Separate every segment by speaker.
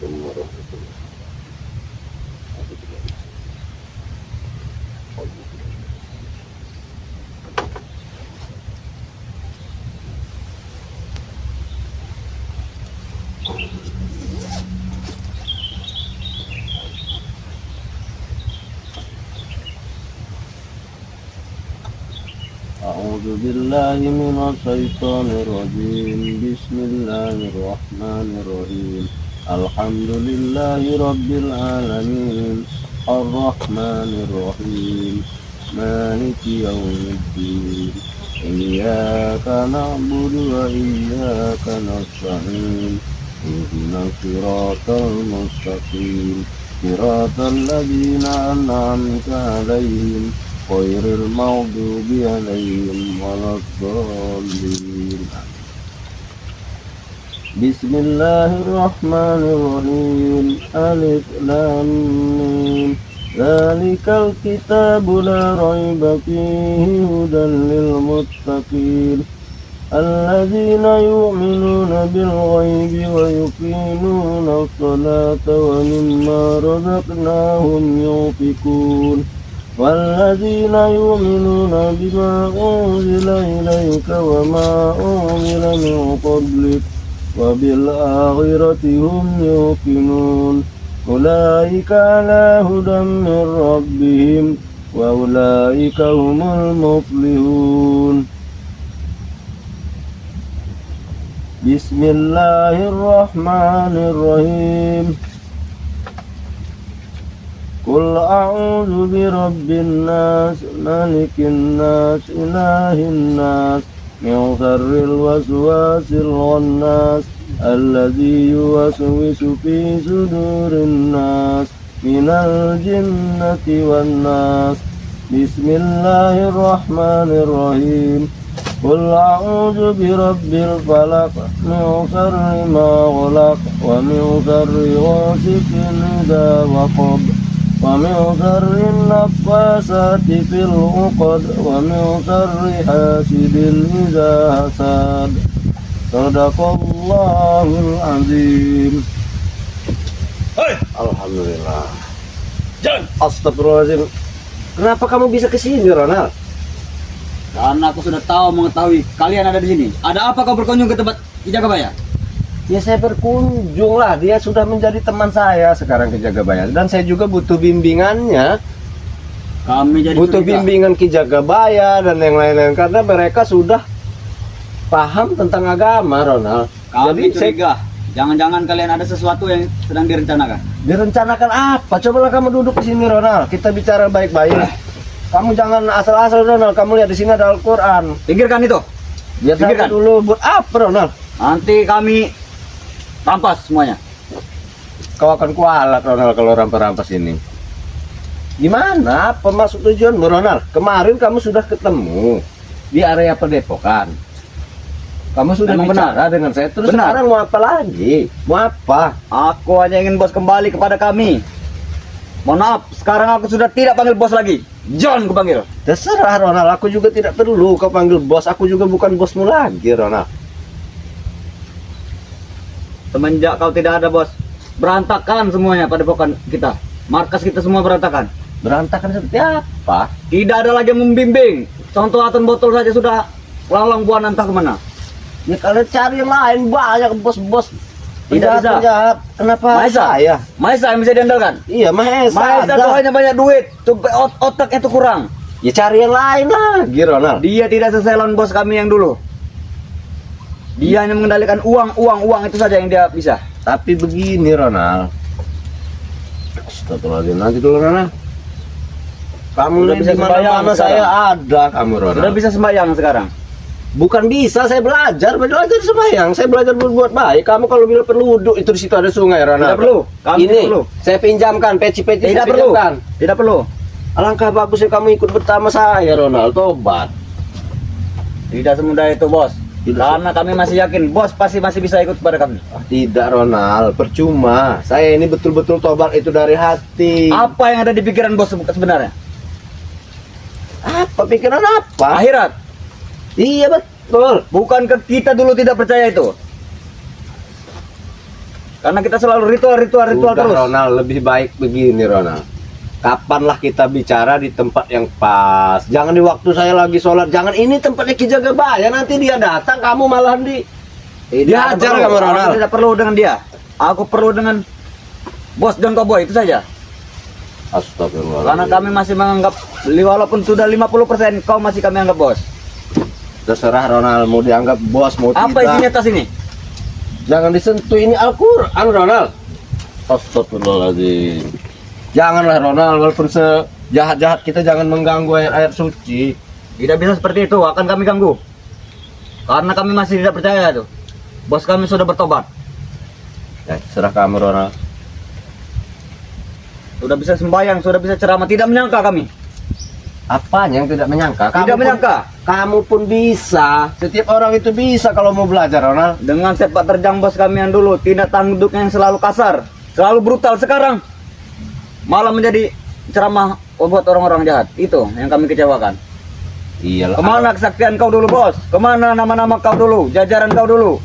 Speaker 1: warahmatullahi أعوذ بالله من الشيطان الرجيم بسم الله الرحمن الرحيم الحمد لله رب العالمين الرحمن الرحيم مالك يوم الدين إياك نعبد وإياك نستعين اهدنا الصراط المستقيم صراط الذين أنعمت عليهم غير المغضوب عليهم ولا الضالين بسم الله الرحمن الرحيم ألف لام ميم ذلك الكتاب لا ريب فيه هدى للمتقين الذين يؤمنون بالغيب ويقيمون الصلاة ومما رزقناهم ينفقون والذين يؤمنون بما أنزل إليك وما أنزل من قبلك وبالآخرة هم يوقنون أولئك على هدى من ربهم وأولئك هم المفلحون بسم الله الرحمن الرحيم قل أعوذ برب الناس ملك الناس إله الناس من شر الوسواس الخناس الذي يوسوس في صدور الناس من الجنة والناس بسم الله الرحمن الرحيم قل أعوذ برب الفلق من شر ما خلق ومن شر غاسق إذا وقب ومن شر النفاثات في العقد ومن شر حاسد إذا حسد صدق الله العظيم. Alhamdulillah.
Speaker 2: John,
Speaker 1: Astagfirullahaladzim. Kenapa kamu bisa kesini, Ronald?
Speaker 2: karena aku sudah mengetahui kalian ada di sini. Ada apa kau berkunjung ke tempat Jagabaya?
Speaker 1: Ya saya berkunjung lah, dia sudah menjadi teman saya sekarang ke Jagabaya. Dan saya juga butuh bimbingannya.
Speaker 2: Kami jadi
Speaker 1: Butuh
Speaker 2: curiga.
Speaker 1: bimbingan Ki Jagabaya dan yang lain-lain. Karena mereka sudah paham tentang agama, Ronald.
Speaker 2: Kami
Speaker 1: Jadi saya
Speaker 2: curiga. Jangan-jangan kalian ada sesuatu yang sedang direncanakan.
Speaker 1: direncanakan apa? Cobalah kamu duduk di sini, Ronald. Kita bicara baik-baik. Kamu jangan asal-asal, Ronald. Kamu lihat di sini ada Al-Quran.
Speaker 2: Pinggirkan itu.
Speaker 1: Biar saya
Speaker 2: Pikirkan.
Speaker 1: dulu buat apa, Ronald?
Speaker 2: Nanti kami rampas semuanya.
Speaker 1: Kau akan kualat, Ronald, kalau rampas-rampas ini. Gimana? Apa maksud tujuanmu, Ronald? Kemarin kamu sudah ketemu di area Padepokan. Kamu sudah
Speaker 2: Memang
Speaker 1: bicara dengan saya. Terus
Speaker 2: Benar.
Speaker 1: sekarang mau apa lagi? Mau apa?
Speaker 2: Aku hanya ingin bos kembali kepada kami. Mohon maaf, sekarang aku sudah tidak panggil bos lagi. John kupanggil.
Speaker 1: Terserah, Ronald. Aku juga tidak perlu kau panggil bos. Aku juga bukan bosmu lagi, Ronald.
Speaker 2: Semenjak kau tidak ada bos, berantakan semuanya pada pokan kita. Markas kita semua berantakan.
Speaker 1: Berantakan seperti apa?
Speaker 2: Tidak ada lagi yang membimbing. Contoh Aton botol saja sudah lalang buana entah kemana.
Speaker 1: Ya kalian cari yang lain, banyak bos-bos.
Speaker 2: Tidak bisa.
Speaker 1: Penjahat. Kenapa
Speaker 2: Maesa,
Speaker 1: saya?
Speaker 2: Maesa yang bisa diandalkan.
Speaker 1: Iya, Maesa
Speaker 2: Maesa
Speaker 1: ada.
Speaker 2: tuh hanya banyak duit, tuh otaknya tuh kurang.
Speaker 1: Ya cari yang lain lagi, Ronald.
Speaker 2: Dia tidak seselon bos kami yang dulu. Dia hanya mengendalikan uang itu saja yang dia bisa.
Speaker 1: Tapi begini, Ronald. Astagfirullahaladzim. Nanti dulu, Ronald. Kamu
Speaker 2: Sudah
Speaker 1: lihat
Speaker 2: bisa
Speaker 1: di mana-mana
Speaker 2: sembahyang
Speaker 1: saya ada, kamu, Ronald.
Speaker 2: Sudah bisa sembahyang sekarang.
Speaker 1: Bukan bisa, saya belajar sembahyang. Saya belajar berbuat baik. Kamu kalau bilang perlu wudhu, itu di situ ada sungai, Ronald.
Speaker 2: Tidak perlu. Kami
Speaker 1: Ini
Speaker 2: tidak perlu.
Speaker 1: saya pinjamkan peci-peci.
Speaker 2: Tidak
Speaker 1: saya
Speaker 2: perlu.
Speaker 1: pinjamkan.
Speaker 2: Tidak perlu.
Speaker 1: Alangkah bagusnya kamu ikut bersama saya, Ronald. Tobat.
Speaker 2: Tidak semudah itu, bos.
Speaker 1: Tidak.
Speaker 2: Karena kami masih yakin bos pasti masih bisa ikut kepada kami.
Speaker 1: Tidak, Ronald. Percuma. Saya ini betul-betul tobat itu dari hati.
Speaker 2: Apa yang ada di pikiran bos sebenarnya?
Speaker 1: Apa pikiran apa?
Speaker 2: Akhirat.
Speaker 1: Iya betul.
Speaker 2: Bukankah kita dulu tidak percaya itu? Karena kita selalu ritual
Speaker 1: Udah,
Speaker 2: terus.
Speaker 1: Ronald, lebih baik begini Ronald. Kapanlah kita bicara di tempat yang pas. Jangan di waktu saya lagi sholat. Jangan ini tempatnya Ki Jagabaya. Nanti dia datang, kamu malahan
Speaker 2: Tidak
Speaker 1: dihajar
Speaker 2: perlu.
Speaker 1: kamu
Speaker 2: Aku
Speaker 1: Ronald.
Speaker 2: tidak perlu dengan dia. Aku perlu dengan Bos John Cowboy itu saja.
Speaker 1: Astagfirullah.
Speaker 2: Karena kami masih menganggap, walaupun sudah 50%, kau masih kami anggap bos.
Speaker 1: Terserah Ronald, mau dianggap bos, mau
Speaker 2: Apa
Speaker 1: tidak.
Speaker 2: isinya tas ini?
Speaker 1: Jangan disentuh, ini Al-Quran Ronald. Astagfirullahaladzim. Janganlah Ronald, walaupun sejahat-jahat kita jangan mengganggu ayat-ayat suci.
Speaker 2: Tidak bisa seperti itu, akan kami ganggu. Karena kami masih tidak percaya tuh. Bos kami sudah bertobat.
Speaker 1: Ya, serah kamu Ronald.
Speaker 2: Sudah bisa sembahyang, sudah bisa ceramah, tidak menyangka kami.
Speaker 1: Apanya yang tidak menyangka?
Speaker 2: Tidak menyangka.
Speaker 1: Kamu pun bisa. Setiap orang itu bisa kalau mau belajar Ronald.
Speaker 2: Dengan sepak terjang bos kami yang dulu, tidak tanduknya yang selalu kasar, selalu brutal. Sekarang malah menjadi ceramah buat orang-orang jahat. Itu yang kami kecewakan.
Speaker 1: Iyalah.
Speaker 2: Kemana kesaktian kau dulu bos? Kemana nama-nama kau dulu? Jajaran kau dulu?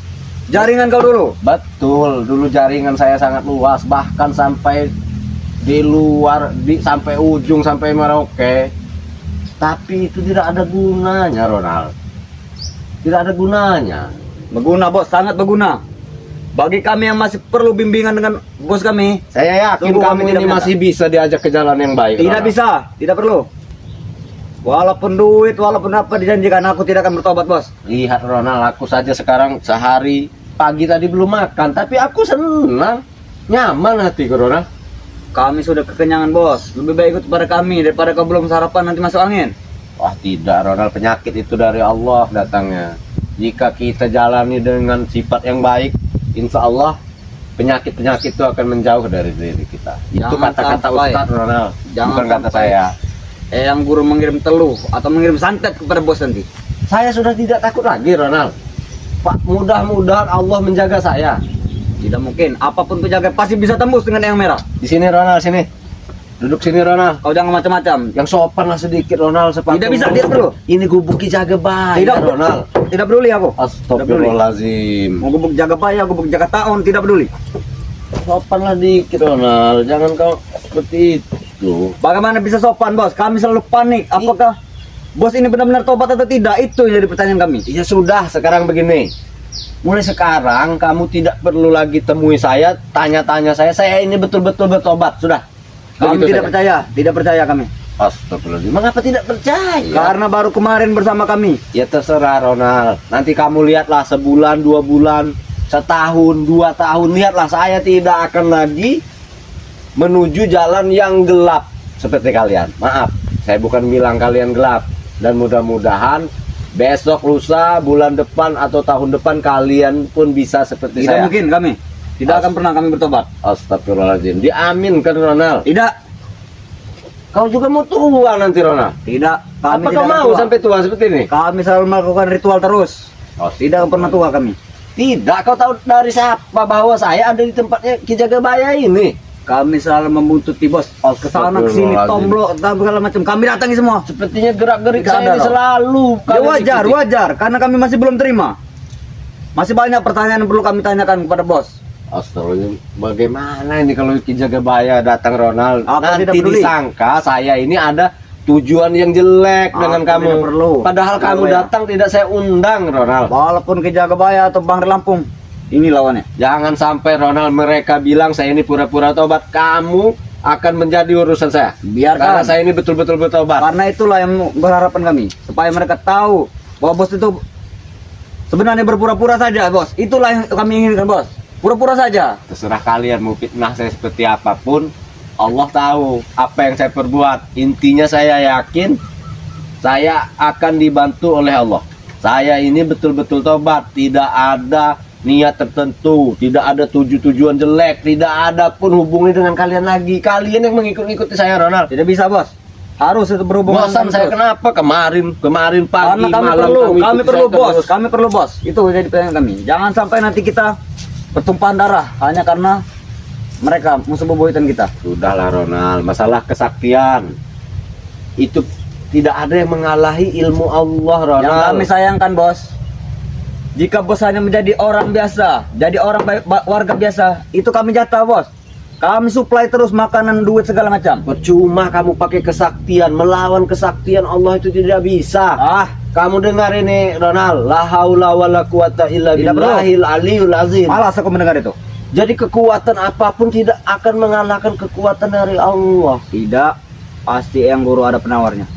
Speaker 2: Jaringan kau dulu?
Speaker 1: Betul, dulu jaringan saya sangat luas, bahkan sampai di luar, sampai ujung, sampai Merauke. Tapi itu tidak ada gunanya Ronald. Tidak ada gunanya.
Speaker 2: Berguna bos, sangat berguna. Bagi kami yang masih perlu bimbingan dengan bos kami.
Speaker 1: Saya yakin
Speaker 2: Sungguh
Speaker 1: kamu
Speaker 2: kami tidak
Speaker 1: ini
Speaker 2: menyangka.
Speaker 1: masih bisa diajak ke jalan yang baik.
Speaker 2: Tidak
Speaker 1: Ronald.
Speaker 2: bisa, tidak perlu. Walaupun duit, walaupun apa dijanjikan, aku tidak akan bertobat bos.
Speaker 1: Lihat Ronald, aku saja sekarang sehari pagi tadi belum makan, tapi aku senang, nyaman hatiku Ronald.
Speaker 2: Kami sudah kekenyangan bos. Lebih baik ikut pada kami daripada kau belum sarapan nanti masuk angin.
Speaker 1: Wah tidak Ronald, penyakit itu dari Allah datangnya. Jika kita jalani dengan sifat yang baik, insya Allah penyakit-penyakit itu akan menjauh dari diri kita. Itu
Speaker 2: Jangan
Speaker 1: kata-kata
Speaker 2: sampai.
Speaker 1: Ustaz Ronald,
Speaker 2: Jangan
Speaker 1: bukan kata
Speaker 2: sampai.
Speaker 1: saya.
Speaker 2: Yang guru mengirim teluh atau mengirim santet kepada bos nanti.
Speaker 1: Saya sudah tidak takut lagi Ronald. Pak, mudah-mudahan Allah menjaga saya.
Speaker 2: Tidak mungkin, apapun penjaga pasti bisa tembus dengan yang merah.
Speaker 1: Di sini Ronald, sini. Duduk sini Ronald.
Speaker 2: Kau jangan macam-macam.
Speaker 1: Yang sopan lah sedikit Ronald.
Speaker 2: Tidak bisa, tidak perlu.
Speaker 1: Ini gubuk Ki Jagabaya
Speaker 2: Tidak
Speaker 1: Ronald.
Speaker 2: Tidak peduli aku.
Speaker 1: Astagfirullahaladzim.
Speaker 2: Mau gubuk jaga paya, gubuk jaga tahun, tidak peduli.
Speaker 1: Sopan lah dikit Ronald. Jangan kau seperti itu.
Speaker 2: Bagaimana bisa sopan bos? Kami selalu panik. Apakah bos ini benar-benar tobat atau tidak? Itu yang jadi pertanyaan kami.
Speaker 1: Ya sudah, sekarang begini. Mulai sekarang kamu tidak perlu lagi temui saya, tanya-tanya saya ini betul-betul bertobat, sudah.
Speaker 2: Kami
Speaker 1: Begitu
Speaker 2: tidak
Speaker 1: saja.
Speaker 2: percaya, tidak percaya kami.
Speaker 1: Astagfirullahaladzim. Mengapa tidak percaya?
Speaker 2: Karena baru kemarin bersama kami.
Speaker 1: Ya terserah Ronald. Nanti kamu lihatlah sebulan, 2 bulan, setahun, 2 tahun. Lihatlah saya tidak akan lagi menuju jalan yang gelap seperti kalian. Maaf, saya bukan bilang kalian gelap. Dan mudah-mudahan besok, lusa, bulan depan atau tahun depan kalian pun bisa seperti
Speaker 2: Tidak
Speaker 1: saya.
Speaker 2: mungkin kami. Tidak akan pernah kami bertobat.
Speaker 1: Astagfirullahaladzim. Diaminkan Ronald.
Speaker 2: Tidak,
Speaker 1: Kau juga mau tua nanti Ronald.
Speaker 2: tidak. Kami
Speaker 1: Apa
Speaker 2: tidak
Speaker 1: kau
Speaker 2: akan
Speaker 1: mau
Speaker 2: tua.
Speaker 1: sampai tua seperti ini?
Speaker 2: Kami selalu melakukan ritual terus. Tidak akan pernah tua kami.
Speaker 1: Tidak, kau tahu dari siapa bahwa saya ada di tempatnya Ki Jagabaya ini?
Speaker 2: Kami selalu membuntuti bos. Kesana kesini,
Speaker 1: Astagfirullahaladzim.
Speaker 2: tomblok, dan segala macam. Kami datangi semua.
Speaker 1: Sepertinya gerak-gerik
Speaker 2: Tidak
Speaker 1: saya
Speaker 2: ada,
Speaker 1: ini
Speaker 2: Rob.
Speaker 1: selalu
Speaker 2: Ya
Speaker 1: kalian
Speaker 2: wajar,
Speaker 1: ikuti.
Speaker 2: wajar. Karena kami masih belum terima. Masih banyak pertanyaan yang perlu kami tanyakan kepada bos.
Speaker 1: Astagfirullahaladzim. Bagaimana ini kalau Ki Jagabaya datang Ronald?
Speaker 2: Aku tidak
Speaker 1: Nanti
Speaker 2: peduli.
Speaker 1: disangka saya ini ada tujuan yang jelek
Speaker 2: Aku
Speaker 1: dengan kamu.
Speaker 2: tidak perlu.
Speaker 1: Padahal
Speaker 2: Tidak
Speaker 1: kamu
Speaker 2: ya.
Speaker 1: datang tidak saya undang Ronald.
Speaker 2: Walaupun ke Jagabaya atau Bang Lampung, ini lawannya.
Speaker 1: Jangan sampai Ronald mereka bilang saya ini pura-pura tobat. Kamu akan menjadi urusan saya.
Speaker 2: Biarkan.
Speaker 1: Karena saya ini betul-betul bertobat.
Speaker 2: Karena itulah yang berharapan kami, supaya mereka tahu bahwa bos itu sebenarnya berpura-pura saja, bos. Itulah yang kami inginkan, bos. Pura-pura saja.
Speaker 1: Terserah kalian mau fitnah saya seperti apapun, Allah tahu apa yang saya perbuat. Intinya saya yakin saya akan dibantu oleh Allah. Saya ini betul-betul tobat, tidak ada niat tertentu, tidak ada tujuan jelek, tidak ada pun hubungi dengan kalian lagi. Kalian yang mengikut-ikuti saya Ronald.
Speaker 2: Tidak bisa, bos. Harus itu berhubungan.
Speaker 1: Bosan
Speaker 2: dengan
Speaker 1: saya
Speaker 2: terus.
Speaker 1: kenapa kemarin pagi
Speaker 2: Karena kami
Speaker 1: malam
Speaker 2: perlu,
Speaker 1: kamu
Speaker 2: kami
Speaker 1: ikuti
Speaker 2: perlu
Speaker 1: saya
Speaker 2: bos,
Speaker 1: terus.
Speaker 2: kami perlu bos. Itu jadi pertanyaan kami. Jangan sampai nanti kita bertumpahan darah hanya karena mereka musuh bebuyutan kita.
Speaker 1: Sudahlah Ronald, masalah kesaktian itu tidak ada yang mengalahi ilmu Allah
Speaker 2: Yang
Speaker 1: Ronald.
Speaker 2: kami sayangkan, bos, Jika bos hanya menjadi orang biasa, jadi orang warga biasa, itu kami jatah bos. Kami supply terus makanan, duit segala macam.
Speaker 1: Percuma kamu pakai kesaktian, melawan kesaktian Allah itu tidak bisa. Kamu dengar ini Ronald, la haula wala quwata illa
Speaker 2: Tidak
Speaker 1: billahil aliyul azim.
Speaker 2: Malas aku mendengar itu.
Speaker 1: Jadi kekuatan apapun tidak akan mengalahkan kekuatan dari Allah.
Speaker 2: Tidak, pasti yang guru ada penawarnya.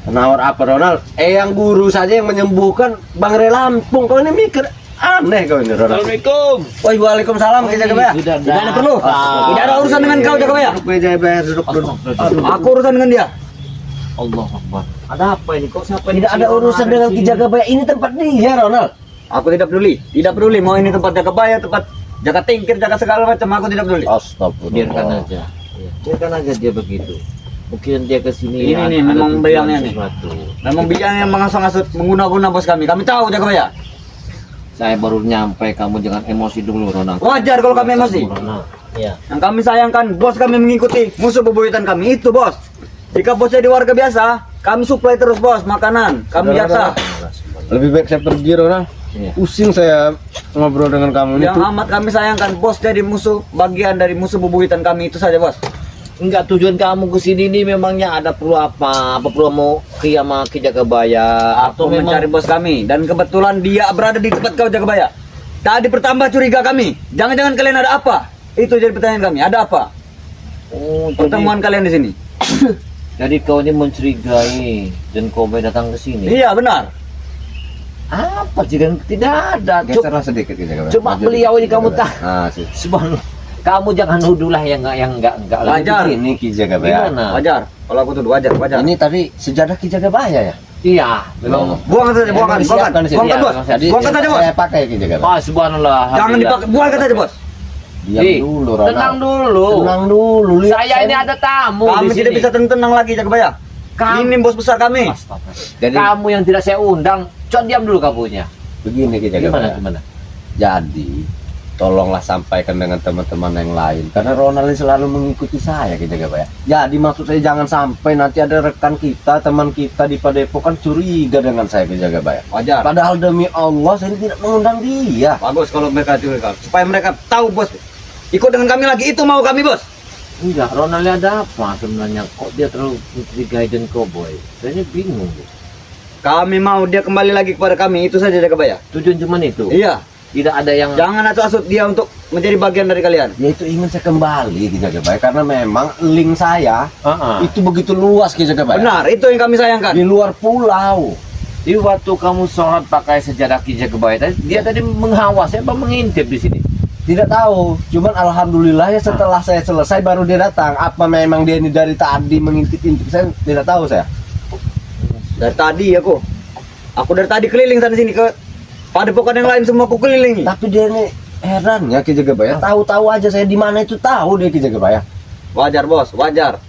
Speaker 1: Penawar apa Ronald? Yang guru saja yang menyembuhkan Bang Re Lampung. Kau ini mikir aneh kau ini Ronald.
Speaker 3: Assalamualaikum.
Speaker 1: Waalaikumsalam Ki Jagabaya.
Speaker 2: Tidak ada perlu. Tidak ada urusan dengan kau Jagabaya.
Speaker 1: Duduk Jagabaya, duduk.
Speaker 2: Aku urusan dengan dia.
Speaker 3: Allah Akbar. Ada apa ini? Kok siapa
Speaker 1: Tidak ada urusan dengan Ki Jagabaya. Ini tempat dia Ronald.
Speaker 2: Aku tidak peduli. Tidak peduli mau ini tempat Jagabaya, tempat jaga tingkir, jaga segala macam. Aku tidak peduli.
Speaker 1: Astagfirullah.
Speaker 3: Biarkan aja. Biarkan aja dia begitu. Mungkin dia kesini.
Speaker 2: Ini nih,
Speaker 3: ada
Speaker 2: memang
Speaker 3: tujuan
Speaker 2: bayangnya nih.
Speaker 3: sesuatu.
Speaker 2: Memang biang yang mengasut-ngasut mengguna-guna bos kami. Kami tahu Jagabaya.
Speaker 3: Saya baru nyampe, kamu jangan emosi dulu Ronald.
Speaker 2: Wajar kalau kami emosi.
Speaker 3: Ronald. Iya.
Speaker 2: Yang kami sayangkan, bos kami mengikuti musuh bebuyutan kami itu bos. Jika bos jadi warga biasa, kami supply terus bos makanan. Kami jatah.
Speaker 1: Lebih baik saya pergi Ronald.
Speaker 3: Iya.
Speaker 1: Pusing saya ngobrol dengan kamu ini.
Speaker 2: Yang amat kami sayangkan, bos jadi musuh, bagian dari musuh bebuyutan kami itu saja bos.
Speaker 3: Enggak, tujuan kamu ke sini ini memangnya ada perlu apa? Apa perlu mau ke sama Ki Jagabaya
Speaker 2: Aku mencari bos kami, dan kebetulan dia berada di tempat kau Jagabaya. Tadi bertambah curiga kami. Jangan-jangan kalian ada apa? Itu jadi pertanyaan kami. Ada apa?
Speaker 3: Oh,
Speaker 2: Pertemuan kalian di sini.
Speaker 3: jadi kau ini mencurigai dan kau datang ke sini.
Speaker 2: Iya benar.
Speaker 3: Apa jika tidak ada?
Speaker 1: Geserlah sedikit Ki Jagabaya.
Speaker 3: Coba beliau ini kamu tak.
Speaker 1: Ah, sih.
Speaker 3: Subhanallah. Kamu jangan nuduhlah yang enggak
Speaker 2: Wajar.
Speaker 1: Ini Ki Jagabaya.
Speaker 3: Gimana?
Speaker 2: Wajar. Kalau aku tuduh wajar.
Speaker 1: Ini tadi sejadah Ki Jagabaya ya?
Speaker 3: Iya, memang.
Speaker 2: Buangkan saja, buangkan, buangkan. Buangkan bos.
Speaker 1: Jadi
Speaker 2: Buangkan saja bos.
Speaker 1: saya pakai Ki Jagabaya.
Speaker 3: Oh, subhanallah.
Speaker 2: Jangan
Speaker 3: alhamdulillah.
Speaker 2: dipakai. Buangkan saja bos.
Speaker 1: Diam dulu Ronald.
Speaker 3: Tenang dulu.
Speaker 1: Tenang dulu. Lihat
Speaker 3: Saya ini ada tamu
Speaker 2: Kami
Speaker 3: di
Speaker 2: tidak
Speaker 3: sini.
Speaker 2: bisa tenang lagi Jagabaya. Ini bos besar kami.
Speaker 1: Jadi
Speaker 3: Kamu yang tidak saya undang, coba diam dulu kamunya.
Speaker 1: begini Ki
Speaker 3: Gimana
Speaker 1: Jagabaya.
Speaker 3: gimana?
Speaker 1: Jadi tolonglah sampaikan dengan teman-teman yang lain karena Ronald ini selalu mengikuti saya Ki Jagabaya. Jadi maksud saya jangan sampai nanti ada rekan kita, teman kita di Padepokan curiga dengan saya Ki Jagabaya.
Speaker 2: Wajar.
Speaker 1: Padahal demi Allah saya tidak mengundang dia.
Speaker 2: Bagus kalau mereka curiga. Supaya mereka tahu bos. Ikut dengan kami lagi. Itu mau kami bos.
Speaker 3: Enggak, Ronald ada apa sebenarnya? Kok dia terlalu mencurigai dan cowboy? Saya ini bingung.
Speaker 2: Kami mau dia kembali lagi kepada kami. Itu saja Jagabaya.
Speaker 3: Tujuan cuma itu.
Speaker 2: Iya.
Speaker 3: Tidak ada yang
Speaker 2: Jangan asut dia untuk menjadi bagian dari kalian.
Speaker 1: Ya itu ingin saya kembali Ki Jagabaya karena memang link saya itu begitu luas Ki Jagabaya.
Speaker 2: Benar. Itu yang kami sayangkan.
Speaker 1: Di luar pulau.
Speaker 3: di waktu kamu sholat pakai sejarah Ki Jagabaya tadi, dia tadi menghawas apa mengintip di sini?
Speaker 1: Tidak tahu, cuman alhamdulillah ya setelah saya selesai baru dia datang. Apa memang dia ini dari tadi mengintip-intip saya tidak tahu saya.
Speaker 2: Dari tadi aku dari tadi keliling sana sini ke padepokan yang lain semua aku kelilingi.
Speaker 1: Tapi dia ini heran ya Ki Jagabaya, tahu-tahu aja saya di mana itu tahu dia Ki Jagabaya.
Speaker 2: Wajar bos, wajar.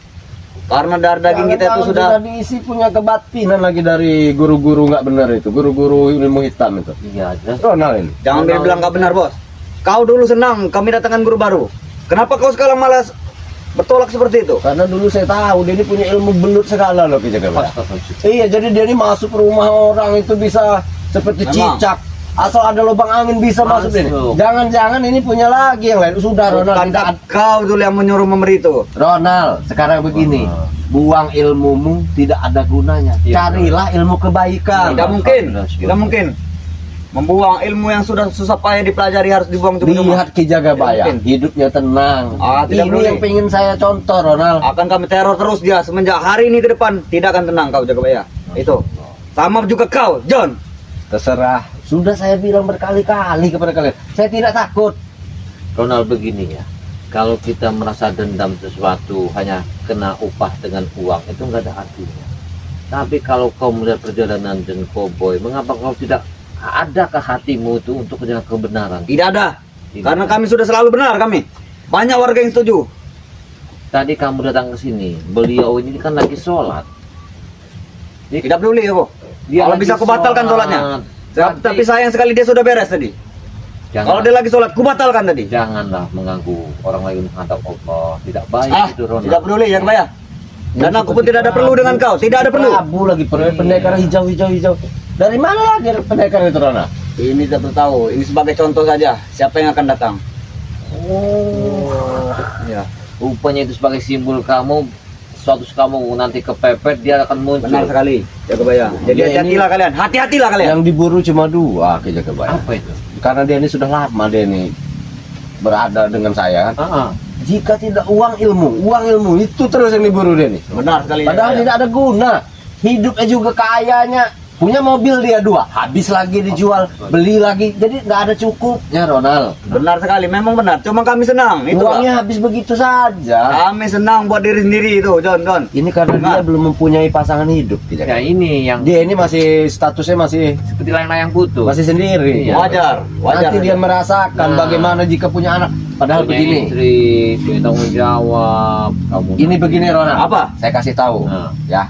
Speaker 2: Karena darah daging kita itu sudah
Speaker 1: diisi punya kebatinan lagi dari guru-guru nggak benar itu, guru-guru ilmu hitam itu.
Speaker 3: Iya, jelas.
Speaker 1: Ronald ini.
Speaker 2: jangan dia bilang nggak benar bos. Kau dulu senang kami datangkan guru baru. Kenapa kau sekarang malas bertolak seperti itu?
Speaker 1: Karena dulu saya tahu dia ini punya ilmu belut segala loh Ki Jagabaya.
Speaker 3: Astagfirullah.
Speaker 1: Iya, jadi dia ini masuk rumah orang itu bisa seperti
Speaker 2: Memang.
Speaker 1: cicak. Asal ada lubang angin bisa masuk ini.
Speaker 3: Masuk.
Speaker 1: Jangan-jangan ini punya lagi yang lain. Sudah Ronald,
Speaker 2: Bukan
Speaker 1: tidak
Speaker 2: kau dulu yang menyuruh memberi itu.
Speaker 1: Ronald, sekarang begini. Buang ilmumu tidak ada gunanya.
Speaker 3: Iya,
Speaker 1: Carilah ilmu kebaikan.
Speaker 2: Tidak mungkin, tidak mungkin. Membuang ilmu yang sudah susah payah dipelajari harus dibuang untuk
Speaker 1: Lihat Ki Jagabaya,
Speaker 2: Tidak mungkin.
Speaker 1: hidupnya tenang.
Speaker 2: Tidak
Speaker 1: Ini
Speaker 2: boleh.
Speaker 1: yang pengen saya contoh, Ronald.
Speaker 2: Akan kami teror terus dia semenjak hari ini ke depan. Tidak akan tenang kau Jagabaya. Itu. Sama juga kau, John.
Speaker 1: Terserah. Sudah saya bilang berkali-kali kepada kalian. Saya tidak takut.
Speaker 3: Ronald, begini ya, kalau kita merasa dendam sesuatu hanya kena upah dengan uang, itu nggak ada artinya. Tapi kalau kau melihat perjalanan dan cowboy, mengapa kau tidak adakah hatimu itu untuk menjaga kebenaran?
Speaker 2: Tidak ada.
Speaker 3: Tidak.
Speaker 2: Karena kami sudah selalu benar kami. Banyak warga yang setuju.
Speaker 3: Tadi kamu datang ke sini, beliau ini kan lagi sholat.
Speaker 2: Tidak peduli aku.
Speaker 3: Dia
Speaker 2: Kalau
Speaker 3: lagi
Speaker 2: bisa aku batalkan
Speaker 3: sholat.
Speaker 2: sholatnya.
Speaker 3: Tapi-
Speaker 2: Tapi sayang sekali dia sudah beres tadi. Kalau dia lagi sholat, ku batalkan tadi.
Speaker 3: Janganlah mengganggu orang lain menghadap Allah. Tidak baik itu, Ronald.
Speaker 2: Tidak peduli yang bayar. Dan aku pun tidak ada perlu dengan kau. Tidak ada perlu.
Speaker 1: Prabu lagi pendekar hijau. Dari mana lagi pendekar itu, Ronald?
Speaker 2: Ini tidak perlu tahu. Ini sebagai contoh saja. Siapa yang akan datang?
Speaker 3: Oh,
Speaker 2: Ya.
Speaker 3: rupanya itu sebagai simbol kamu. Suatu kamu nanti kepepet, dia akan muncul.
Speaker 2: Benar sekali, Jagabaya. Jadi
Speaker 1: Ya, ini-
Speaker 2: hati-hatilah kalian. Hati-hatilah kalian.
Speaker 1: Yang diburu cuma 2 Ki Jagabaya.
Speaker 3: Apa itu?
Speaker 1: Karena dia ini sudah lama dia ini berada dengan saya kan.
Speaker 3: Ah,
Speaker 1: Jika tidak uang ilmu itu terus yang diburu dia nih.
Speaker 2: Benar sekali.
Speaker 1: Padahal
Speaker 2: Jagabaya.
Speaker 1: tidak ada guna. Hidupnya juga kayanya. Punya mobil dia 2, habis lagi dijual, beli lagi. Jadi nggak ada cukupnya Ronald.
Speaker 2: Benar sekali, memang benar. Cuma kami senang. Itu
Speaker 1: Uangnya habis begitu saja.
Speaker 2: kami senang buat diri sendiri itu, John.
Speaker 1: Ini karena dia
Speaker 2: Benar.
Speaker 1: belum mempunyai pasangan hidup. Ki
Speaker 3: ya
Speaker 1: Jagabaya.
Speaker 3: ini yang
Speaker 1: Dia ini masih statusnya masih
Speaker 3: seperti layang-layang putus.
Speaker 1: sendiri.
Speaker 3: Iya.
Speaker 2: Wajar, wajar.
Speaker 1: Nanti dia merasakan
Speaker 3: Nah.
Speaker 1: bagaimana jika punya anak. Padahal
Speaker 3: Punya
Speaker 1: begini.
Speaker 3: istri, punya tanggung jawab. Kamu
Speaker 1: Ini begini Ronald.
Speaker 2: Apa?
Speaker 1: Saya kasih tahu.
Speaker 3: Nah.
Speaker 1: Ya.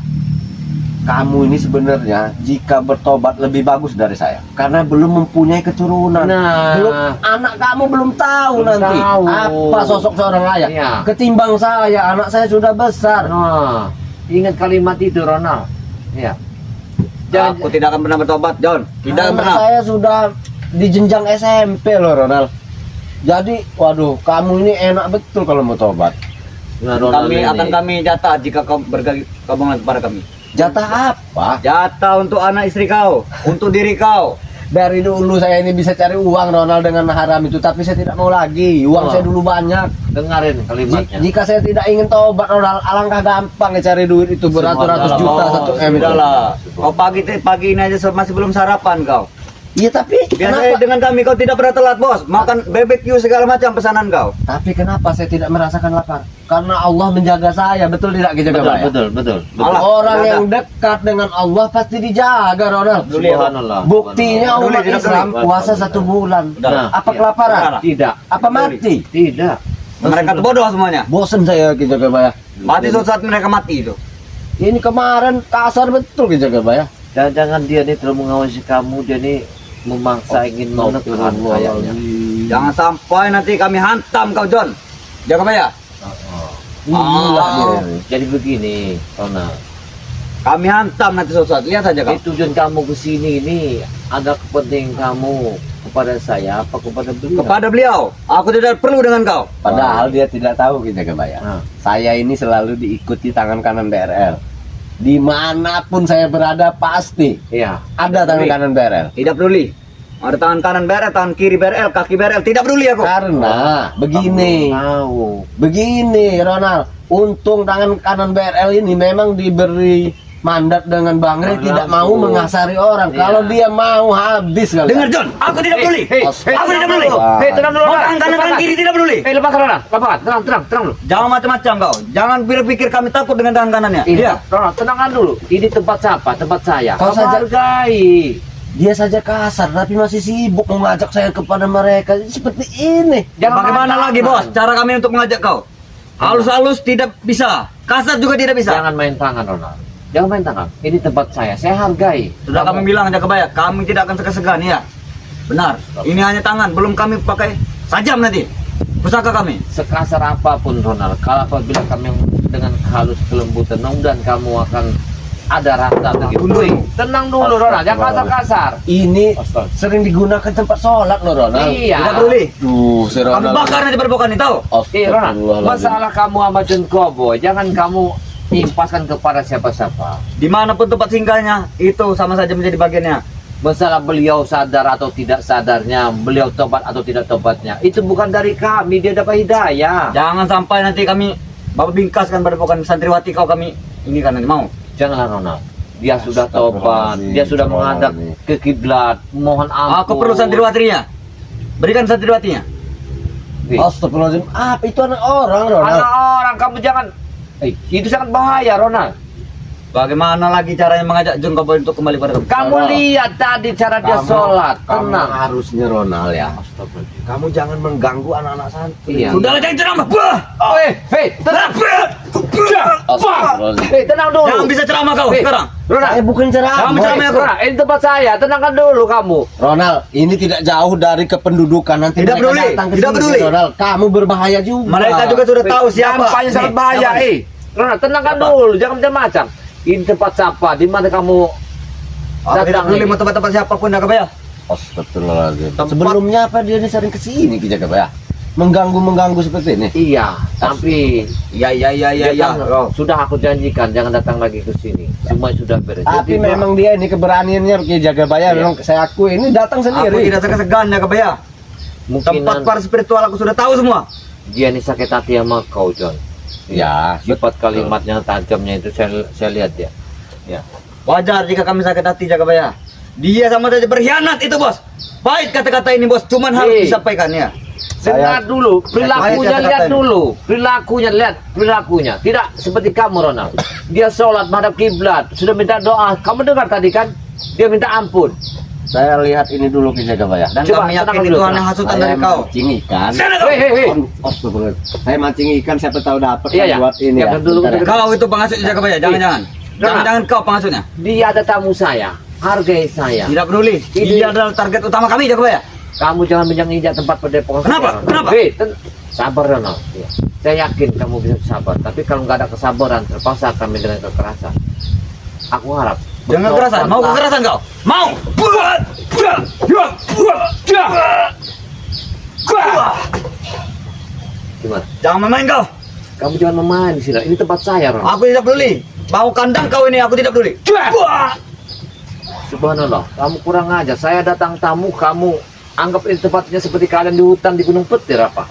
Speaker 1: Kamu ini sebenarnya jika bertobat lebih bagus dari saya karena belum mempunyai keturunan.
Speaker 3: Nah.
Speaker 1: Belum anak kamu belum tahu
Speaker 3: Belum
Speaker 1: nanti
Speaker 3: tahu.
Speaker 1: apa sosok seorang ayah.
Speaker 3: Iya.
Speaker 1: Ketimbang saya, anak saya sudah besar.
Speaker 3: Nah, ingat kalimat itu Ronald. Ya.
Speaker 2: Aku tidak akan pernah bertobat, John. Tidak akan
Speaker 1: Anak
Speaker 2: pernah.
Speaker 1: saya sudah di jenjang SMP loh Ronald. Jadi, waduh, kamu ini enak betul kalau mau tobat.
Speaker 3: Nah, Ronald
Speaker 2: Kami
Speaker 3: ini.
Speaker 2: akan kami jatah jika kau bergabung kepada kami.
Speaker 1: Jatah apa?
Speaker 2: Jatah untuk anak istri kau, untuk diri kau.
Speaker 1: Dari dulu saya ini bisa cari uang Ronald dengan haram itu, tapi saya tidak mau lagi. Uang
Speaker 3: Oh.
Speaker 1: saya dulu banyak.
Speaker 3: dengarin kalimatnya.
Speaker 1: Jika saya tidak ingin tobat Ronald, alangkah gampang ya cari duit itu beratus-ratus juta, 1 M itu.
Speaker 2: Sudahlah. Kau pagi ini aja masih belum sarapan kau.
Speaker 1: Iya tapi
Speaker 2: Biasanya
Speaker 1: kenapa?
Speaker 2: dengan kami kau tidak pernah telat, Bos. Makan BBQ segala macam pesanan kau.
Speaker 1: Tapi kenapa saya tidak merasakan lapar? Karena Allah menjaga saya, betul tidak kita
Speaker 3: Betul,
Speaker 1: Jagabaya?
Speaker 3: betul.
Speaker 2: Allah.
Speaker 1: Orang
Speaker 2: Tidak
Speaker 1: yang dekat dengan Allah pasti dijaga Ronald.
Speaker 3: Subhanallah.
Speaker 1: Buktinya
Speaker 2: Peduli,
Speaker 1: umat
Speaker 2: tidak
Speaker 1: Islam
Speaker 3: peduli.
Speaker 1: puasa 1 bulan.
Speaker 2: Udah.
Speaker 1: Apa
Speaker 3: Iya.
Speaker 1: kelaparan?
Speaker 2: Udah.
Speaker 3: Tidak,
Speaker 1: Apa mati?
Speaker 3: tidak.
Speaker 2: Mereka tuh bodoh semuanya.
Speaker 1: Bosan saya kita Jagabaya.
Speaker 2: Mati suatu saat mereka mati itu.
Speaker 1: Ini kemarin kasar betul kita Jagabaya.
Speaker 3: Jangan dia nih terlalu mengawasi kamu, dia nih memaksa ingin menekan kayaknya.
Speaker 2: Jangan sampai nanti kami hantam kau, John. Jagabaya.
Speaker 1: Inilah
Speaker 2: Ah.
Speaker 1: dia.
Speaker 3: Jadi begini, Ronald.
Speaker 2: Kami hantam nanti suatu saat. Lihat saja kau.
Speaker 3: Tujuan kamu ke sini ini ada kepentingan kamu kepada saya apa kepada beliau?
Speaker 2: Kepada beliau, aku tidak perlu dengan kau.
Speaker 1: Padahal dia tidak tahu kita Jagabaya.
Speaker 3: Nah.
Speaker 1: Saya ini selalu diikuti tangan kanan BRL. Dimanapun saya berada pasti
Speaker 3: Iya.
Speaker 1: ada tangan kanan BRL.
Speaker 2: Tidak peduli. Ada tangan kanan BRL, tangan kiri BRL, kaki BRL. Tidak peduli aku.
Speaker 1: Karena begini,
Speaker 3: Tahu.
Speaker 1: begini Ronald. Untung tangan kanan BRL ini memang diberi mandat dengan Bang Rey tidak mau mengasari orang.
Speaker 3: Iya.
Speaker 1: Kalau dia mau habis kali.
Speaker 2: Dengar, John. Aku tidak peduli. Aku tidak peduli.
Speaker 3: Hei, tenang dulu.
Speaker 2: Mau
Speaker 3: Ronald.
Speaker 2: tangan kanan, tangan kiri tidak peduli.
Speaker 3: Lepaskan Ronald. Lepaskan. Tenang dulu.
Speaker 2: Jangan macam-macam kau. Jangan pikir kami takut dengan tangan kanannya.
Speaker 3: Iya, Ronald, tenangkan dulu. Ini tempat siapa? Tempat saya.
Speaker 1: Kau
Speaker 3: Kamu
Speaker 1: saja-
Speaker 3: hargai.
Speaker 1: Dia saja kasar tapi masih sibuk mengajak saya kepada mereka seperti ini.
Speaker 2: Bagaimana lagi, Bos? Cara kami untuk mengajak kau? Halus-halus tidak bisa. Kasar juga tidak bisa.
Speaker 3: Jangan main tangan, Ronald. Jangan main tangan. Ini tempat saya hargai.
Speaker 2: Sudah kami bilang, Jagabaya, kami tidak akan segan-segan, ya. Benar. Ini hanya tangan, belum kami pakai sajam nanti. Pusaka kami.
Speaker 3: Sekasar apapun, Ronald. Kalau apabila kami dengan halus kelembutan, dan kamu akan ada rasa begitu.
Speaker 2: Tunduk.
Speaker 3: Tenang dulu, Ronald. Jangan kasar-kasar.
Speaker 1: Ini
Speaker 3: Astaga.
Speaker 1: sering digunakan tempat sholat loh Ronald.
Speaker 3: Iya.
Speaker 2: Tidak peduli.
Speaker 1: Duh, si
Speaker 2: Kami
Speaker 1: Ronald.
Speaker 2: bakar nanti perbokan ini, tahu?
Speaker 3: Ronald.
Speaker 1: Astagfirullahaladzim.
Speaker 3: Masalah kamu sama John Cowboy, jangan kamu impaskan kepada siapa-siapa.
Speaker 2: Dimanapun tempat singgahnya, itu sama saja menjadi bagiannya.
Speaker 3: Masalah beliau sadar atau tidak sadarnya, beliau tobat atau tidak tobatnya, itu bukan dari kami, dia dapat hidayah.
Speaker 2: Jangan sampai nanti kami bapak bingkaskan perbokan santriwati kau kami. Ini kan nanti mau.
Speaker 3: Janganlah Ronald. Dia sudah tobat, dia sudah menghadap ke kiblat, mohon ampun.
Speaker 2: Aku perlu santriwatinya. Berikan santriwatinya.
Speaker 1: Astagfirullahaladzim. Apa itu anak orang Ronald?
Speaker 3: Anak orang, kamu jangan. Itu sangat bahaya, Ronald.
Speaker 2: Bagaimana lagi caranya mengajak John Cowboy untuk kembali pada kami?
Speaker 3: Kamu lihat tadi cara dia sholat,
Speaker 1: Kamu
Speaker 3: tenang.
Speaker 1: harusnya Ronald ya. Kamu jangan mengganggu anak-anak santri.
Speaker 3: Iya.
Speaker 2: Sudahlah, jangan ceramah. Bah!
Speaker 3: Hei, tenang.
Speaker 1: Astagfirullahaladzim.
Speaker 3: Hei, tenang dulu.
Speaker 2: Jangan bisa ceramah kau
Speaker 3: Hei,
Speaker 2: sekarang.
Speaker 3: Ronald.
Speaker 1: Saya bukan ceramah.
Speaker 2: Kamu ceramah aku.
Speaker 3: Ronald, ini tempat saya, tenangkan dulu kamu.
Speaker 1: Ronald, ini tidak jauh dari kependudukan nanti.
Speaker 2: Tidak
Speaker 1: mereka
Speaker 2: peduli,
Speaker 1: datang ke
Speaker 2: tidak
Speaker 1: sini,
Speaker 2: peduli.
Speaker 1: Ronald, kamu berbahaya juga.
Speaker 2: Mereka juga sudah tahu siapa.
Speaker 3: Kampanye sangat
Speaker 2: Nih,
Speaker 3: bahaya,
Speaker 2: siapa?
Speaker 3: Ronald, tenangkan
Speaker 2: Apa?
Speaker 3: dulu, jangan macam-macam. Ini tempat siapa, di mana kamu
Speaker 2: Aku tidak
Speaker 3: datang
Speaker 2: peduli
Speaker 3: ini?
Speaker 2: mau tempat-tempat siapapun, Jagabaya.
Speaker 1: Astagfirullahaladzim.
Speaker 2: Tempat-
Speaker 1: Sebelumnya apa dia ini sering kesini Ki Jagabaya? Mengganggu seperti ini.
Speaker 3: Iya, tapi
Speaker 2: Ya
Speaker 3: dia kan, sudah aku janjikan jangan datang lagi ke sini. Semua sudah beres.
Speaker 1: Tapi
Speaker 3: Jadi,
Speaker 1: memang dia ini keberaniannya Ki Jagabaya
Speaker 3: Iya.
Speaker 1: memang saya akui ini datang
Speaker 2: Aku
Speaker 1: sendiri.
Speaker 2: tidak segan ya Jagabaya.
Speaker 3: mungkin
Speaker 2: Tempat para spiritual aku sudah tahu semua.
Speaker 3: dia ini sakit hati sama kau, John.
Speaker 1: Ya,
Speaker 3: Sifat kalimatnya tajamnya itu saya lihat ya. Ya.
Speaker 2: Wajar jika kami sakit hati Jagabaya. Dia sama saja berkhianat itu bos. Baik kata-kata ini bos, cuman harus
Speaker 3: Hei.
Speaker 2: disampaikan ya.
Speaker 3: Dengar dulu, perilakunya
Speaker 2: Saya-
Speaker 3: lihat dulu, perilakunya. Tidak seperti kamu, Ronald. Dia sholat menghadap kiblat, sudah minta doa. Kamu dengar tadi kan? Dia minta ampun.
Speaker 1: saya lihat ini dulu Ki Jagabaya.
Speaker 2: Dan
Speaker 3: Coba,
Speaker 2: kami yakin
Speaker 3: tenang
Speaker 2: itu
Speaker 3: dulu,
Speaker 2: hanya hasutan dari kau.
Speaker 1: mancing ikan.
Speaker 3: Hei.
Speaker 1: Astagfirullah. Saya mancing ikan siapa tahu dapat
Speaker 3: Iya, iya.
Speaker 1: buat ini
Speaker 3: Iya,
Speaker 1: ya.
Speaker 3: dulu,
Speaker 1: Bentar ya.
Speaker 3: dulu.
Speaker 2: Kau itu penghasut Jagabaya, jangan-jangan. Jangan-jangan kau penghasutnya.
Speaker 3: Dia ada tamu saya, hargai saya.
Speaker 2: Tidak peduli. Dia adalah target utama kami Jagabaya.
Speaker 3: Kamu jangan menginjak tempat pendepokan.
Speaker 2: Kenapa?
Speaker 3: saya, Ronald.
Speaker 2: Kenapa?
Speaker 3: Hei, sabar, Ronald. Ya. Saya yakin kamu bisa sabar. Tapi kalau nggak ada kesabaran, terpaksa kami dengan kekerasan. Aku harap.
Speaker 2: Jangan kekerasan. Mau kekerasan kau? Mau?
Speaker 3: Gimana?
Speaker 2: Jangan main kau.
Speaker 3: Kamu jangan memain di sini. Ini tempat saya, Ronald.
Speaker 2: Aku tidak peduli. Mau kandang kau ini aku tidak peduli.
Speaker 3: Subhanallah, kamu kurang ajar. Saya datang tamu, kamu anggap ini tempatnya seperti kalian di hutan di Gunung Petir apa?